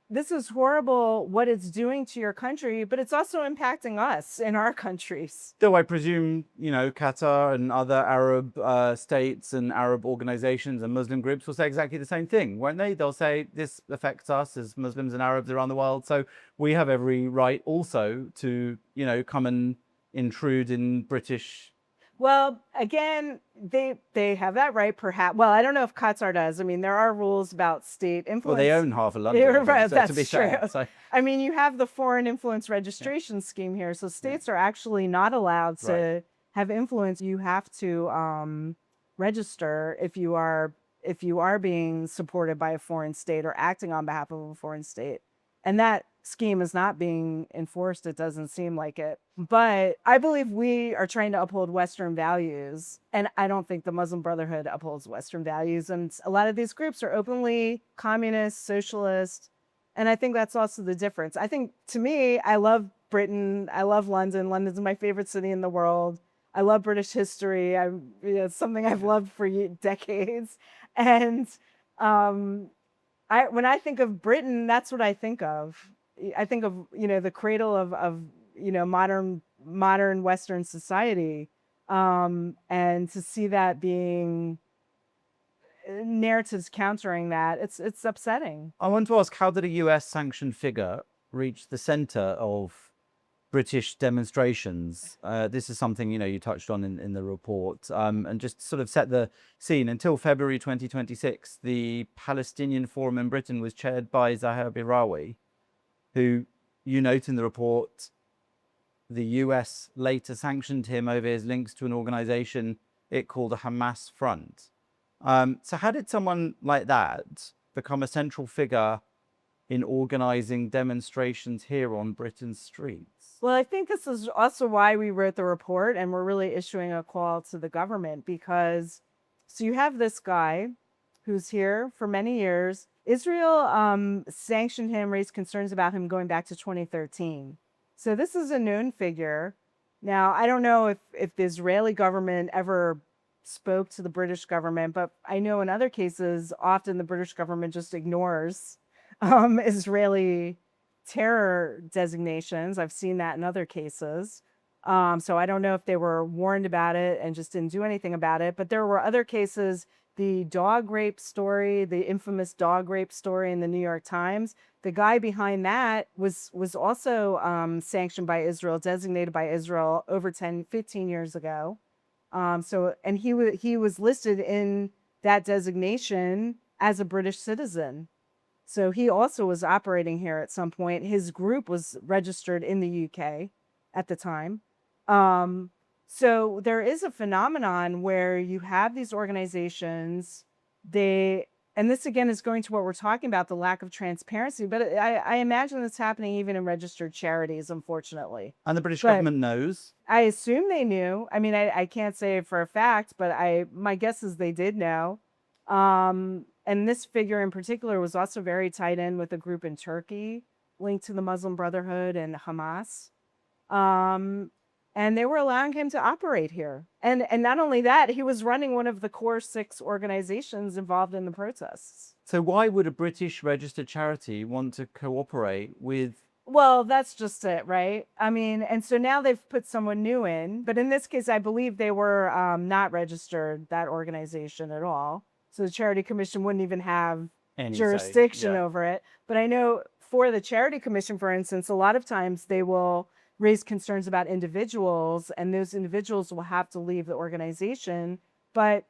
this is horrible what it's doing to your country, but it's also impacting us in our countries. Though I presume, Qatar and other Arab states and Arab organizations and Muslim groups will say exactly the same thing, won't they? They'll say this affects us as Muslims and Arabs around the world. So we have every right also to, come and intrude in British. Well, again, they have that right, perhaps. Well, I don't know if Qatar does. I mean, there are rules about state influence. Well, they own half of London. Yeah, right, so, that's to be true. fair, so. I mean, you have the foreign influence registration scheme here, so states are actually not allowed to have influence. You have to register if you are being supported by a foreign state or acting on behalf of a foreign state, and that scheme is not being enforced. It doesn't seem like it. But I believe we are trying to uphold Western values. And I don't think the Muslim Brotherhood upholds Western values. And a lot of these groups are openly communist, socialist. And I think that's also the difference. I think, to me, I love Britain. I love London. London's my favorite city in the world. I love British history. It's something I've loved for decades. And when I think of Britain, that's what I think of. I think of, the cradle of modern Western society, and to see that being narratives countering that, it's upsetting. I want to ask, how did a US sanctioned figure reach the center of British demonstrations? This is something, you touched on in the report, and just sort of set the scene. Until February 2026, the Palestinian Forum in Britain was chaired by Zahir Birawi, who, you note in the report, the US later sanctioned him over his links to an organization it called a Hamas Front. So how did someone like that become a central figure in organizing demonstrations here on Britain's streets? Well, I think this is also why we wrote the report, and we're really issuing a call to the government, because so you have this guy who's here for many years. Israel sanctioned him, raised concerns about him going back to 2013. So this is a known figure. Now, I don't know if the Israeli government ever spoke to the British government, but I know in other cases, often the British government just ignores Israeli terror designations. I've seen that in other cases. So I don't know if they were warned about it and just didn't do anything about it. But there were other cases, the dog rape story, the infamous dog rape story in the New York Times. The guy behind that was also sanctioned by Israel, designated by Israel over 15 years ago. And he was listed in that designation as a British citizen. So he also was operating here at some point. His group was registered in the UK at the time. So there is a phenomenon where you have these organizations, and this again is going to what we're talking about, the lack of transparency, but I imagine it's happening even in registered charities, unfortunately. And the British government knows? I assume they knew. I mean, I can't say it for a fact, but my guess is they did know. And this figure in particular was also very tied in with a group in Turkey linked to the Muslim Brotherhood and Hamas. And they were allowing him to operate here. And not only that, he was running one of the core 6 organizations involved in the protests. So why would a British registered charity want to cooperate with? Well, that's just it, right? I mean, and so now they've put someone new in, but in this case, I believe they were not registered, that organization at all. So the Charity Commission wouldn't even have Any jurisdiction over it. But I know for the Charity Commission, for instance, a lot of times they will raise concerns about individuals, and those individuals will have to leave the organization. But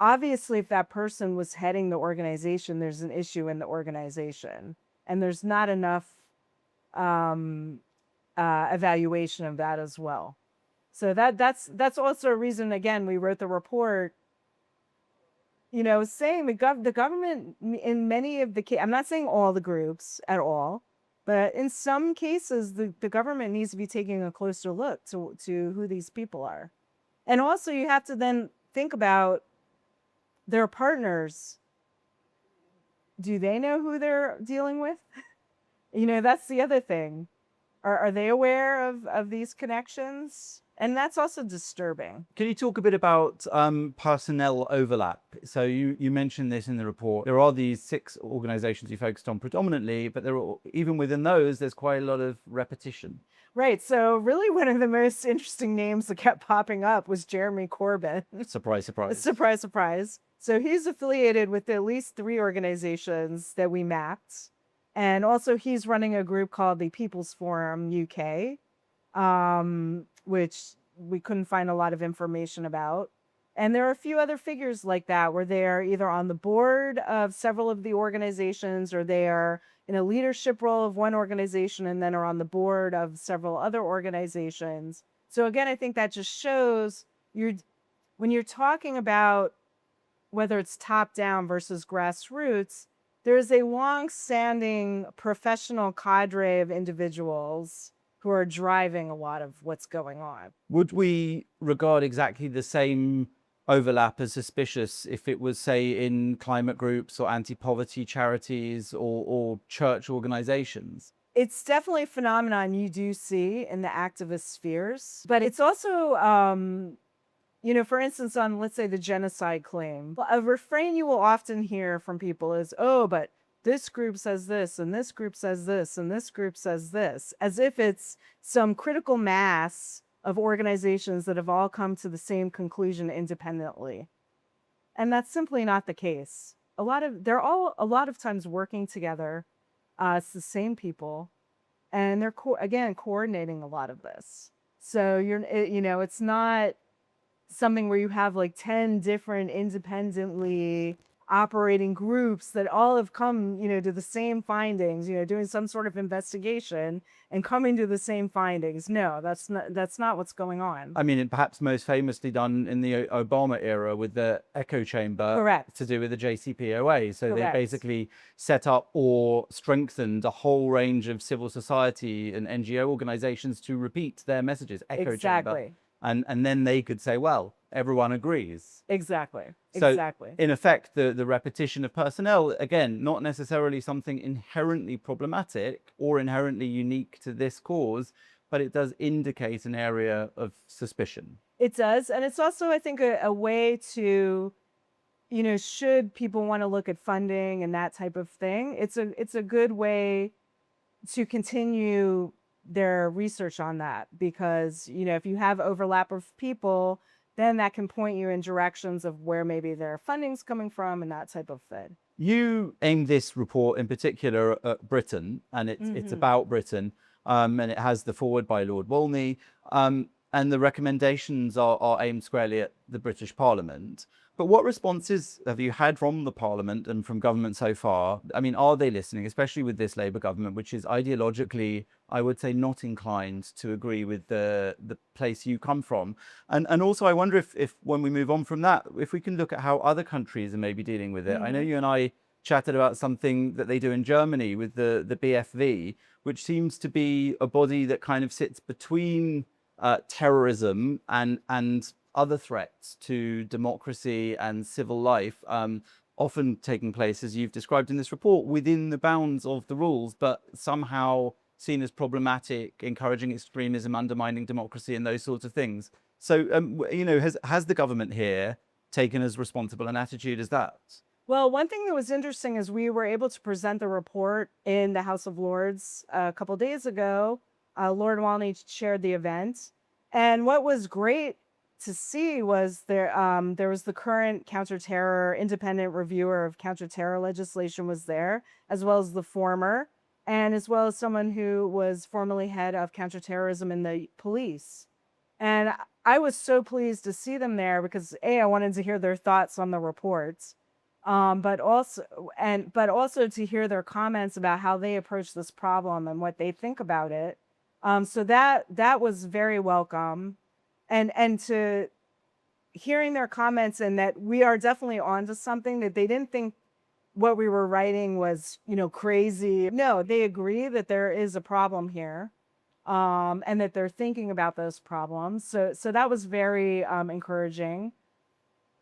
obviously, if that person was heading the organization, there's an issue in the organization, and there's not enough um, evaluation of that as well. So that's also a reason, again, we wrote the report, saying the government in many of the I'm not saying all the groups at all, but in some cases the government needs to be taking a closer look to who these people are. And also you have to then think about their partners. Do they know who they're dealing with? That's the other thing. Are they aware of these connections? And that's also disturbing. Can you talk a bit about personnel overlap? So you mentioned this in the report. There are these 6 organizations you focused on predominantly, but even within those, there's quite a lot of repetition. Right. So really one of the most interesting names that kept popping up was Jeremy Corbyn. Surprise, surprise. Surprise, surprise. So he's affiliated with at least 3 organizations that we mapped. And also he's running a group called the People's Forum UK, which we couldn't find a lot of information about. And there are a few other figures like that where they're either on the board of several of the organizations, or they are in a leadership role of one organization and then are on the board of several other organizations. So again, I think that just shows when you're talking about whether it's top down versus grassroots, there's a long-standing professional cadre of individuals who are driving a lot of what's going on. Would we regard exactly the same overlap as suspicious if it was, say, in climate groups or anti-poverty charities or church organizations? It's definitely a phenomenon you do see in the activist spheres, but it's also, for instance, on, let's say, the genocide claim, a refrain you will often hear from people is, oh, but this group says this, and this group says this, and this group says this, as if it's some critical mass of organizations that have all come to the same conclusion independently. And that's simply not the case. They're all a lot of times working together. It's the same people, and they're again coordinating a lot of this. So it's not something where you have like 10 different independently operating groups that all have come, to the same findings, doing some sort of investigation and coming to the same findings. No, that's not what's going on. I mean, perhaps most famously done in the Obama era with the echo chamber. Correct. To do with the JCPOA. So Correct. They basically set up or strengthened a whole range of civil society and NGO organizations to repeat their messages. Echo chamber. And then they could say, well, everyone agrees. Exactly. So exactly. In effect, the repetition of personnel, again, not necessarily something inherently problematic or inherently unique to this cause, but it does indicate an area of suspicion. It does. And it's also, I think, a way to, should people want to look at funding and that type of thing, it's a good way to continue their research on that, because if you have overlap of people, then that can point you in directions of where maybe their funding's coming from and that type of thing. You aim this report in particular at Britain, and it's about Britain, and it has the foreword by Lord Wolney, and the recommendations are aimed squarely at the British Parliament. But what responses have you had from the Parliament and from government so far? I mean, are they listening, especially with this Labour government, which is ideologically, I would say, not inclined to agree with the place you come from? And also, I wonder if when we move on from that, if we can look at how other countries are maybe dealing with it. I know you and I chatted about something that they do in Germany with the BFV, which seems to be a body that kind of sits between terrorism and other threats to democracy and civil life, often taking place, as you've described in this report, within the bounds of the rules, but somehow seen as problematic, encouraging extremism, undermining democracy, and those sorts of things. So, has the government here taken as responsible an attitude as that? Well, one thing that was interesting is we were able to present the report in the House of Lords a couple days ago. Lord Walney chaired the event. And what was great to see was there was the current counterterror independent reviewer of counterterror legislation was there, as well as the former, and as well as someone who was formerly head of counterterrorism in the police. And I was so pleased to see them there because I wanted to hear their thoughts on the reports, but also to hear their comments about how they approach this problem and what they think about it. So that was very welcome, and to hearing their comments, and that we are definitely onto something, that they didn't think what we were writing was, crazy. No, they agree that there is a problem here, and that they're thinking about those problems. So that was very encouraging.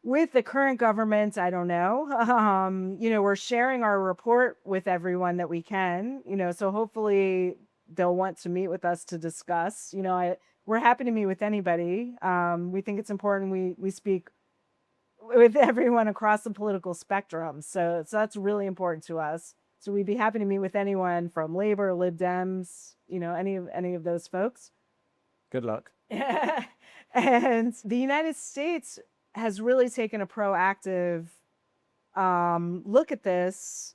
With the current government, I don't know. We're sharing our report with everyone that we can. So hopefully they'll want to meet with us to discuss. We're happy to meet with anybody. We think it's important we speak with everyone across the political spectrum. So that's really important to us. So we'd be happy to meet with anyone from Labor, Lib Dems, any of those folks. Good luck. And the United States has really taken a proactive look at this,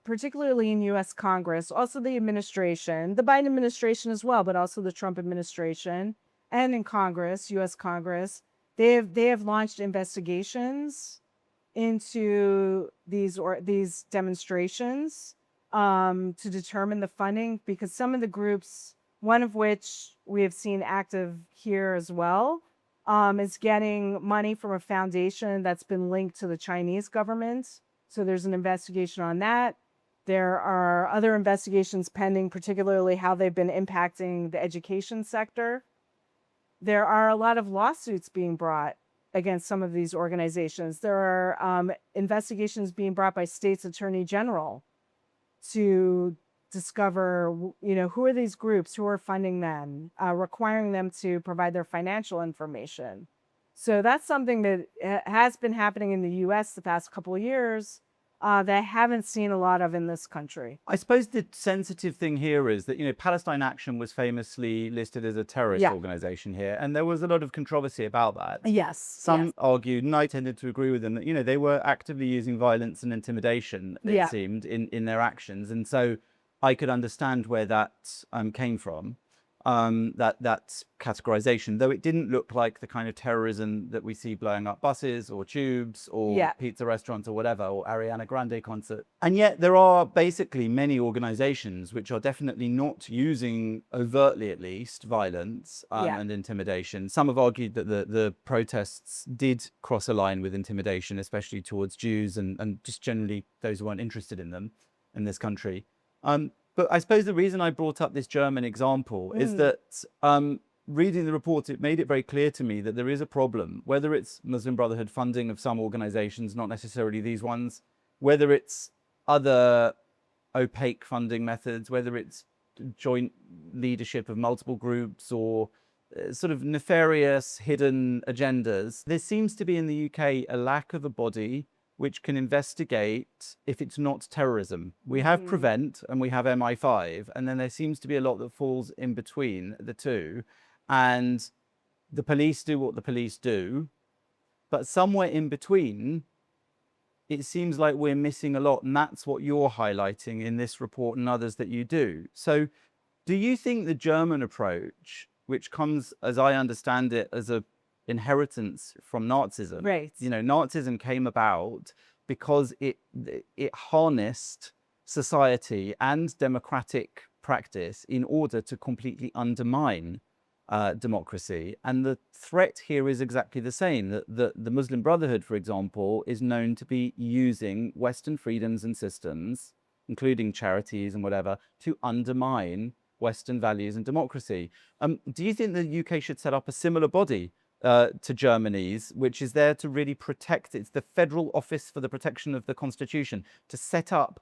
particularly in U.S. Congress, also the administration, the Biden administration as well, but also the Trump administration, and in Congress, U.S. Congress. They have launched investigations into these demonstrations to determine the funding, because some of the groups, one of which we have seen active here as well, is getting money from a foundation that's been linked to the Chinese government. So there's an investigation on that. There are other investigations pending, particularly how they've been impacting the education sector. There are a lot of lawsuits being brought against some of these organizations. There are investigations being brought by states' attorney general to discover, who are these groups, who are funding them, requiring them to provide their financial information. So that's something that has been happening in the U.S. the past couple of years that I haven't seen a lot of in this country. I suppose the sensitive thing here is that, Palestine Action was famously listed as a terrorist organization here, and there was a lot of controversy about that. Yes. Some argued, and I tended to agree with them, that, they were actively using violence and intimidation, it seemed, in their actions. And so I could understand where that came from, that categorization, though it didn't look like the kind of terrorism that we see blowing up buses or tubes or pizza restaurants or whatever, or Ariana Grande concert. And yet there are basically many organizations which are definitely not using, overtly at least, violence and intimidation. Some have argued that the protests did cross a line with intimidation, especially towards Jews and just generally those who weren't interested in them in this country. But I suppose the reason I brought up this German example is that reading the report, it made it very clear to me that there is a problem, whether it's Muslim Brotherhood funding of some organizations, not necessarily these ones, whether it's other opaque funding methods, whether it's joint leadership of multiple groups or sort of nefarious hidden agendas. There seems to be in the UK a lack of a body which can investigate if it's not terrorism. We have Prevent and we have MI5, and then there seems to be a lot that falls in between the two. And the police do what the police do, but somewhere in between, it seems like we're missing a lot, and that's what you're highlighting in this report and others that you do. So do you think the German approach, which comes, as I understand it, as a inheritance from Nazism. Right. Nazism came about because it harnessed society and democratic practice in order to completely undermine democracy. And the threat here is exactly the same. That the Muslim Brotherhood, for example, is known to be using Western freedoms and systems, including charities and whatever, to undermine Western values and democracy. Do you think the UK should set up a similar body to Germany's, which is there to really protect? It's the Federal Office for the Protection of the Constitution, to set up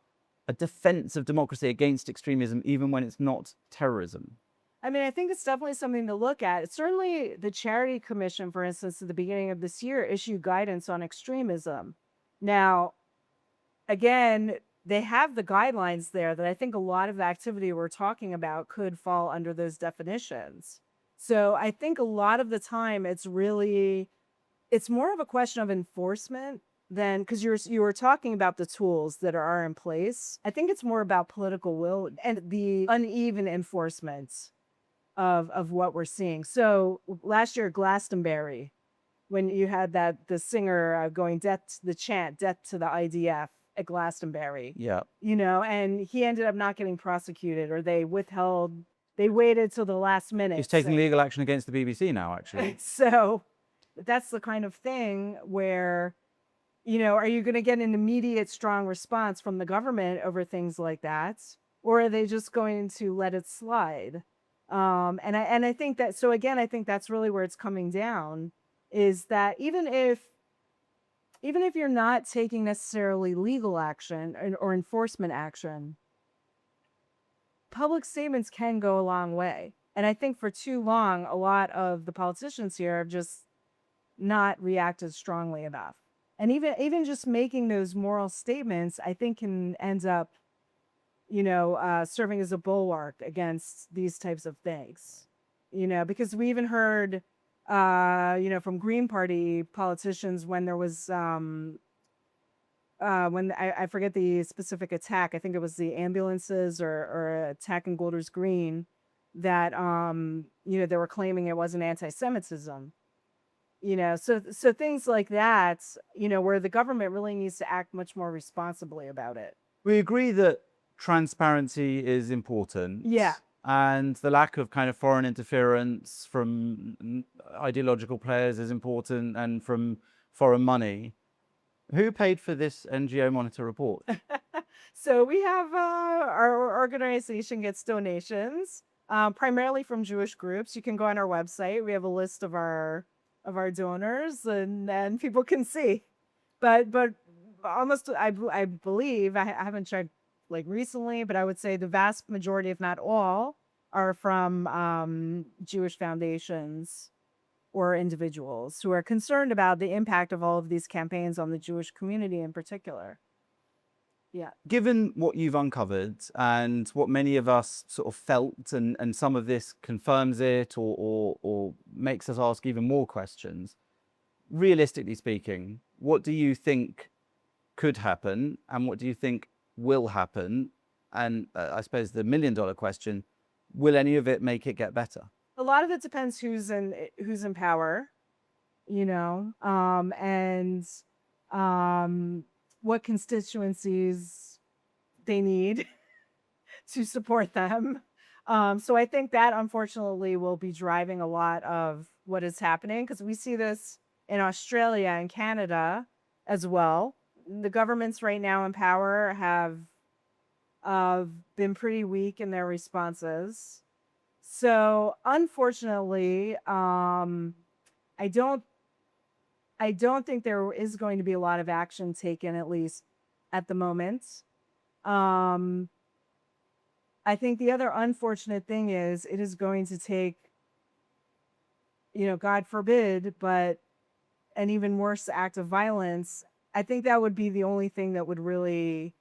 a defense of democracy against extremism, even when it's not terrorism. I mean, I think it's definitely something to look at. Certainly the Charity Commission, for instance, at the beginning of this year, issued guidance on extremism. Now, again, they have the guidelines there that I think a lot of the activity we're talking about could fall under those definitions. So I think a lot of the time it's more of a question of enforcement than, because you were talking about the tools that are in place. I think it's more about political will and the uneven enforcement of what we're seeing. So last year, Glastonbury, when you had the singer going the chant, death to the IDF at Glastonbury, Yeah. and he ended up not getting prosecuted, or they waited till the last minute. He's taking legal action against the BBC now, actually. So that's the kind of thing where, are you going to get an immediate strong response from the government over things like that? Or are they just going to let it slide? And I think that, so again, I think that's really where it's coming down, is that even if you're not taking necessarily legal action or enforcement action, public statements can go a long way. And I think for too long, a lot of the politicians here have just not reacted strongly enough. And even just making those moral statements, I think, can end up, serving as a bulwark against these types of things. Because we even heard, from Green Party politicians when there was, when I forget the specific attack, I think it was the ambulances or attack in Golders Green, that, they were claiming it wasn't anti-Semitism. So things like that, where the government really needs to act much more responsibly about it. We agree that transparency is important. Yeah. And the lack of kind of foreign interference from ideological players is important, and from foreign money. Who paid for this NGO Monitor report? So we have, our organization gets donations, primarily from Jewish groups. You can go on our website. We have a list of our donors, and then people can see. But almost, I believe, I haven't checked like recently, but I would say the vast majority, if not all, are from Jewish foundations or individuals who are concerned about the impact of all of these campaigns on the Jewish community in particular. Yeah. Given what you've uncovered and what many of us sort of felt, and some of this confirms it or makes us ask even more questions, realistically speaking, what do you think could happen, and what do you think will happen? And I suppose the $1 million question, will any of it make it get better? A lot of it depends who's in power, and what constituencies they need to support them. So I think that, unfortunately, will be driving a lot of what is happening, because we see this in Australia and Canada as well. The governments right now in power have been pretty weak in their responses. So unfortunately, I don't think there is going to be a lot of action taken, at least at the moment. I think the other unfortunate thing is it is going to take, God forbid, but an even worse act of violence. I think that would be the only thing that would really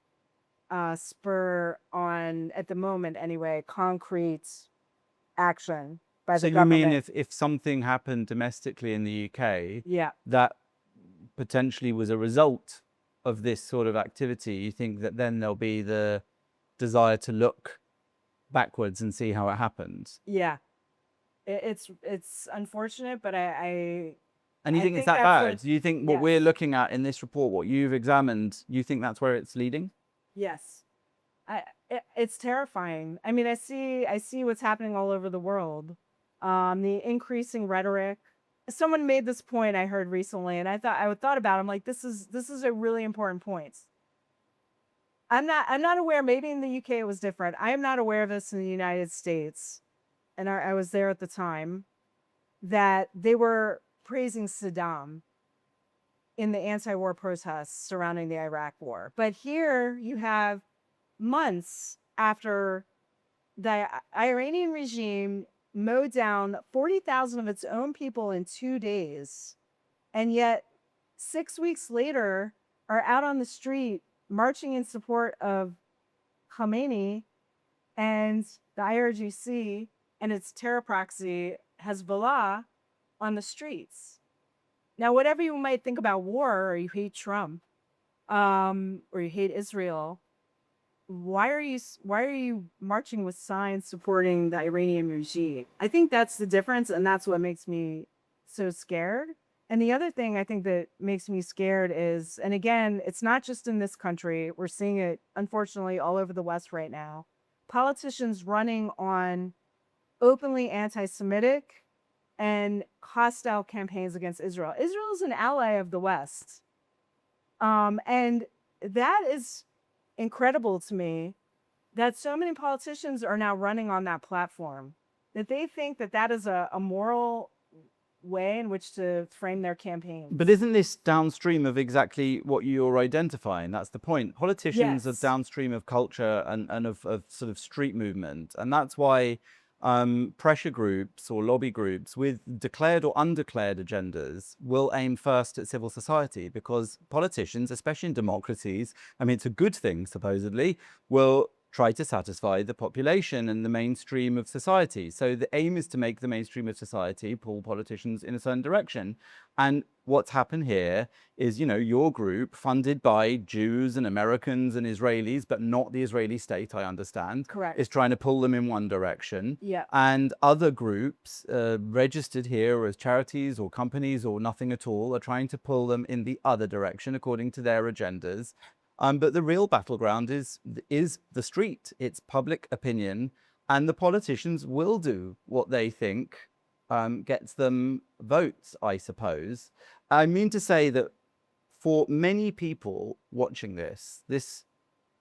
spur on, at the moment anyway, concrete action by the government. So you mean if something happened domestically in the UK, Yeah. that potentially was a result of this sort of activity, you think that then there'll be the desire to look backwards and see how it happened? Yeah. It's unfortunate, but And you I think it's think that that's bad? what- Do you think what we're looking at in this report, what you've examined, you think that's where it's leading? yes. It's terrifying. I mean, I see what's happening all over the world. The increasing rhetoric. Someone made this point I heard recently, and I thought about it. I'm like, this is a really important point. I'm not aware. Maybe in the UK it was different. I am not aware of this in the United States, and I was there at the time, that they were praising Saddam in the anti-war protests surrounding the Iraq war. But here you have months after the Iranian regime mowed down 40,000 of its own people in 2 days, and yet 6 weeks later are out on the street marching in support of Khamenei and the IRGC and its terror proxy Hezbollah on the streets. Now, whatever you might think about war, or you hate Trump, or you hate Israel, why are you marching with signs supporting the Iranian regime? I think that's the difference, and that's what makes me so scared. And the other thing I think that makes me scared is, and again, it's not just in this country, we're seeing it unfortunately all over the West right now. Politicians running on openly anti-Semitic and hostile campaigns against Israel. Israel is an ally of the West. And that is incredible to me, that so many politicians are now running on that platform, that they think that that is a moral way in which to frame their campaigns. But isn't this downstream of exactly what you're identifying? That's the point. Politicians are Yes. downstream of culture and of sort of street movement. And that's why pressure groups or lobby groups with declared or undeclared agendas will aim first at civil society, because politicians, especially in democracies, I mean, it's a good thing, supposedly, will try to satisfy the population and the mainstream of society. So the aim is to make the mainstream of society pull politicians in a certain direction. And what's happened here is, your group, funded by Jews and Americans and Israelis, but not the Israeli state, I understand, Correct. is trying to pull them in one direction. Yeah. And other groups registered here as charities or companies or nothing at all are trying to pull them in the other direction according to their agendas. But the real battleground is the street. It's public opinion, and the politicians will do what they think gets them votes, I suppose. I mean to say that for many people watching this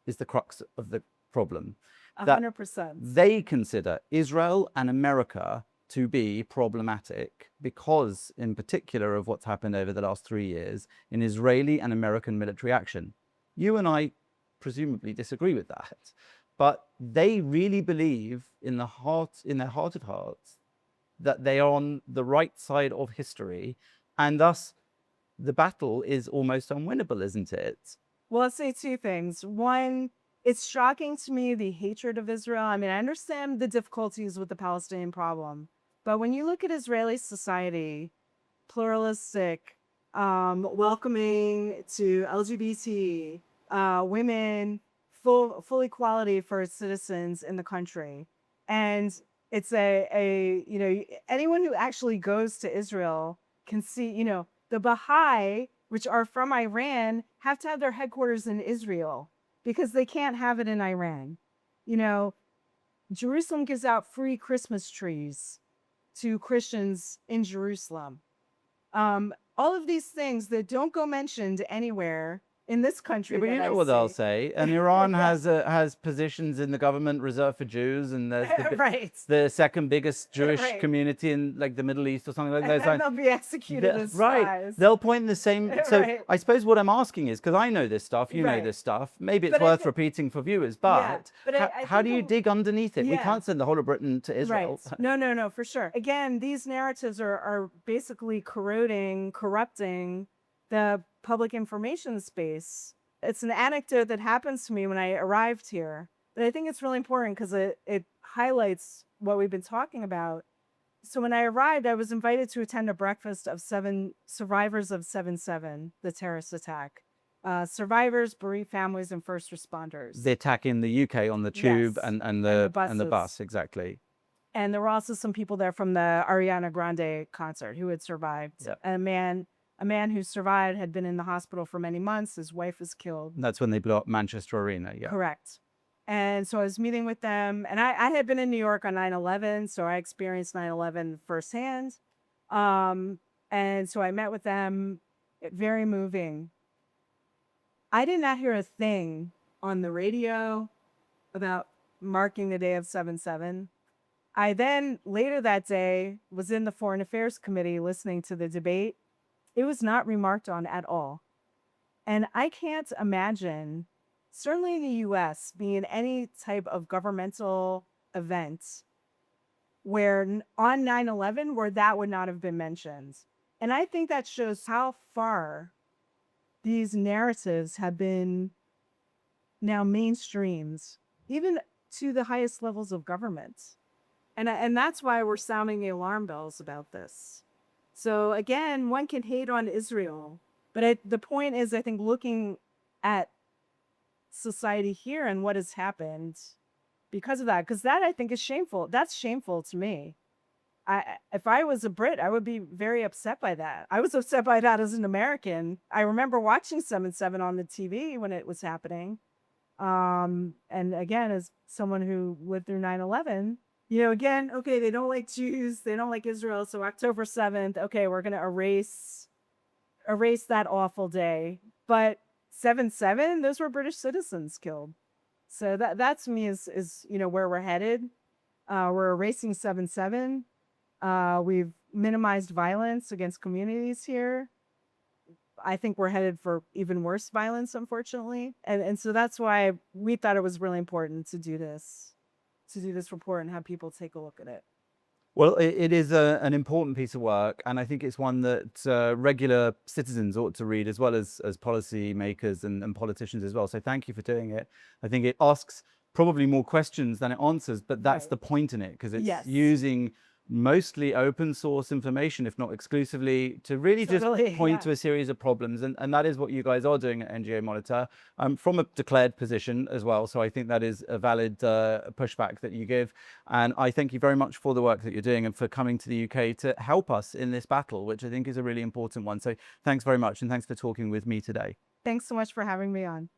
is the crux of the problem. That 100%. they consider Israel and America to be problematic because, in particular, of what's happened over the last 3 years in Israeli and American military action. You and I presumably disagree with that, but they really believe in their heart of hearts, that they are on the right side of history, and thus the battle is almost unwinnable, isn't it? Well, let's say two things. One, it's shocking to me, the hatred of Israel. I mean, I understand the difficulties with the Palestinian problem, but when you look at Israeli society, pluralistic, welcoming to LGBT, women, full equality for its citizens in the country. And it's anyone who actually goes to Israel can see, the Baha'i, which are from Iran, have to have their headquarters in Israel because they can't have it in Iran. Jerusalem gives out free Christmas trees to Christians in Jerusalem. All of these things that don't go mentioned anywhere in this country. Yeah, but that you I know what they'll see. say. And Iran Yeah. has positions in the government reserved for Jews, and there's Right. the second biggest Jewish Right. community in like the Middle East or something like that. And then they'll be executed as Right. spies. They'll point the same. So Right. I suppose what I'm asking is, because I know this stuff, you know Right. this stuff, maybe it's But worth repeating for viewers, but how do you dig underneath it? We Yeah. can't send the whole of Britain to Israel. Right. No, for sure. Again, these narratives are basically corrupting the public information space. It's an anecdote that happens to me when I arrived here, but I think it's really important because it highlights what we've been talking about. So when I arrived, I was invited to attend a breakfast of 7 survivors of 7/7, the terrorist attack. Survivors, bereaved families, and first responders. The attack in the UK on the tube Yes. and the buses. bus, exactly. And there were also some people there from the Ariana Grande concert who had survived. Yep. A man who survived had been in the hospital for many months. His wife was killed. And that's when they blew up Manchester Arena. Yeah. Correct. And so I was meeting with them, and I had been in New York on 9/11, so I experienced 9/11 firsthand. And so I met with them. Very moving. I did not hear a thing on the radio about marking the day of 7/7. I then, later that day, was in the Foreign Affairs Committee listening to the debate. It was not remarked on at all. And I can't imagine, certainly in the US, being any type of governmental event where on 9/11, where that would not have been mentioned. And I think that shows how far these narratives have been now mainstreamed, even to the highest levels of government. And that's why we're sounding the alarm bells about this. So again, one can hate on Israel, but the point is, I think, looking at society here and what has happened because of that. Because that I think is shameful. That's shameful to me. If I was a Brit, I would be very upset by that. I was upset by that as an American. I remember watching 7/7 on the TV when it was happening. And again, as someone who lived through 9/11, again, okay, they don't like Jews, they don't like Israel. So October 7th, okay, we're gonna erase that awful day. But 7/7, those were British citizens killed. So that to me is where we're headed. We're erasing 7/7. We've minimized violence against communities here. I think we're headed for even worse violence, unfortunately. And so that's why we thought it was really important to do this report and have people take a look at it. Well, it is an important piece of work, and I think it's one that regular citizens ought to read, as well as policy makers and politicians as well. So thank you for doing it. I think it asks probably more questions than it answers, but that's Right. the point in it, because it's Yes. using mostly open source information, if not exclusively, to really just Totally, point yeah. to a series of problems. And that is what you guys are doing at NGO Monitor, from a declared position as well. So I think that is a valid pushback that you give. And I thank you very much for the work that you're doing and for coming to the UK to help us in this battle, which I think is a really important one. So thanks very much. And thanks for talking with me today. Thanks so much for having me on.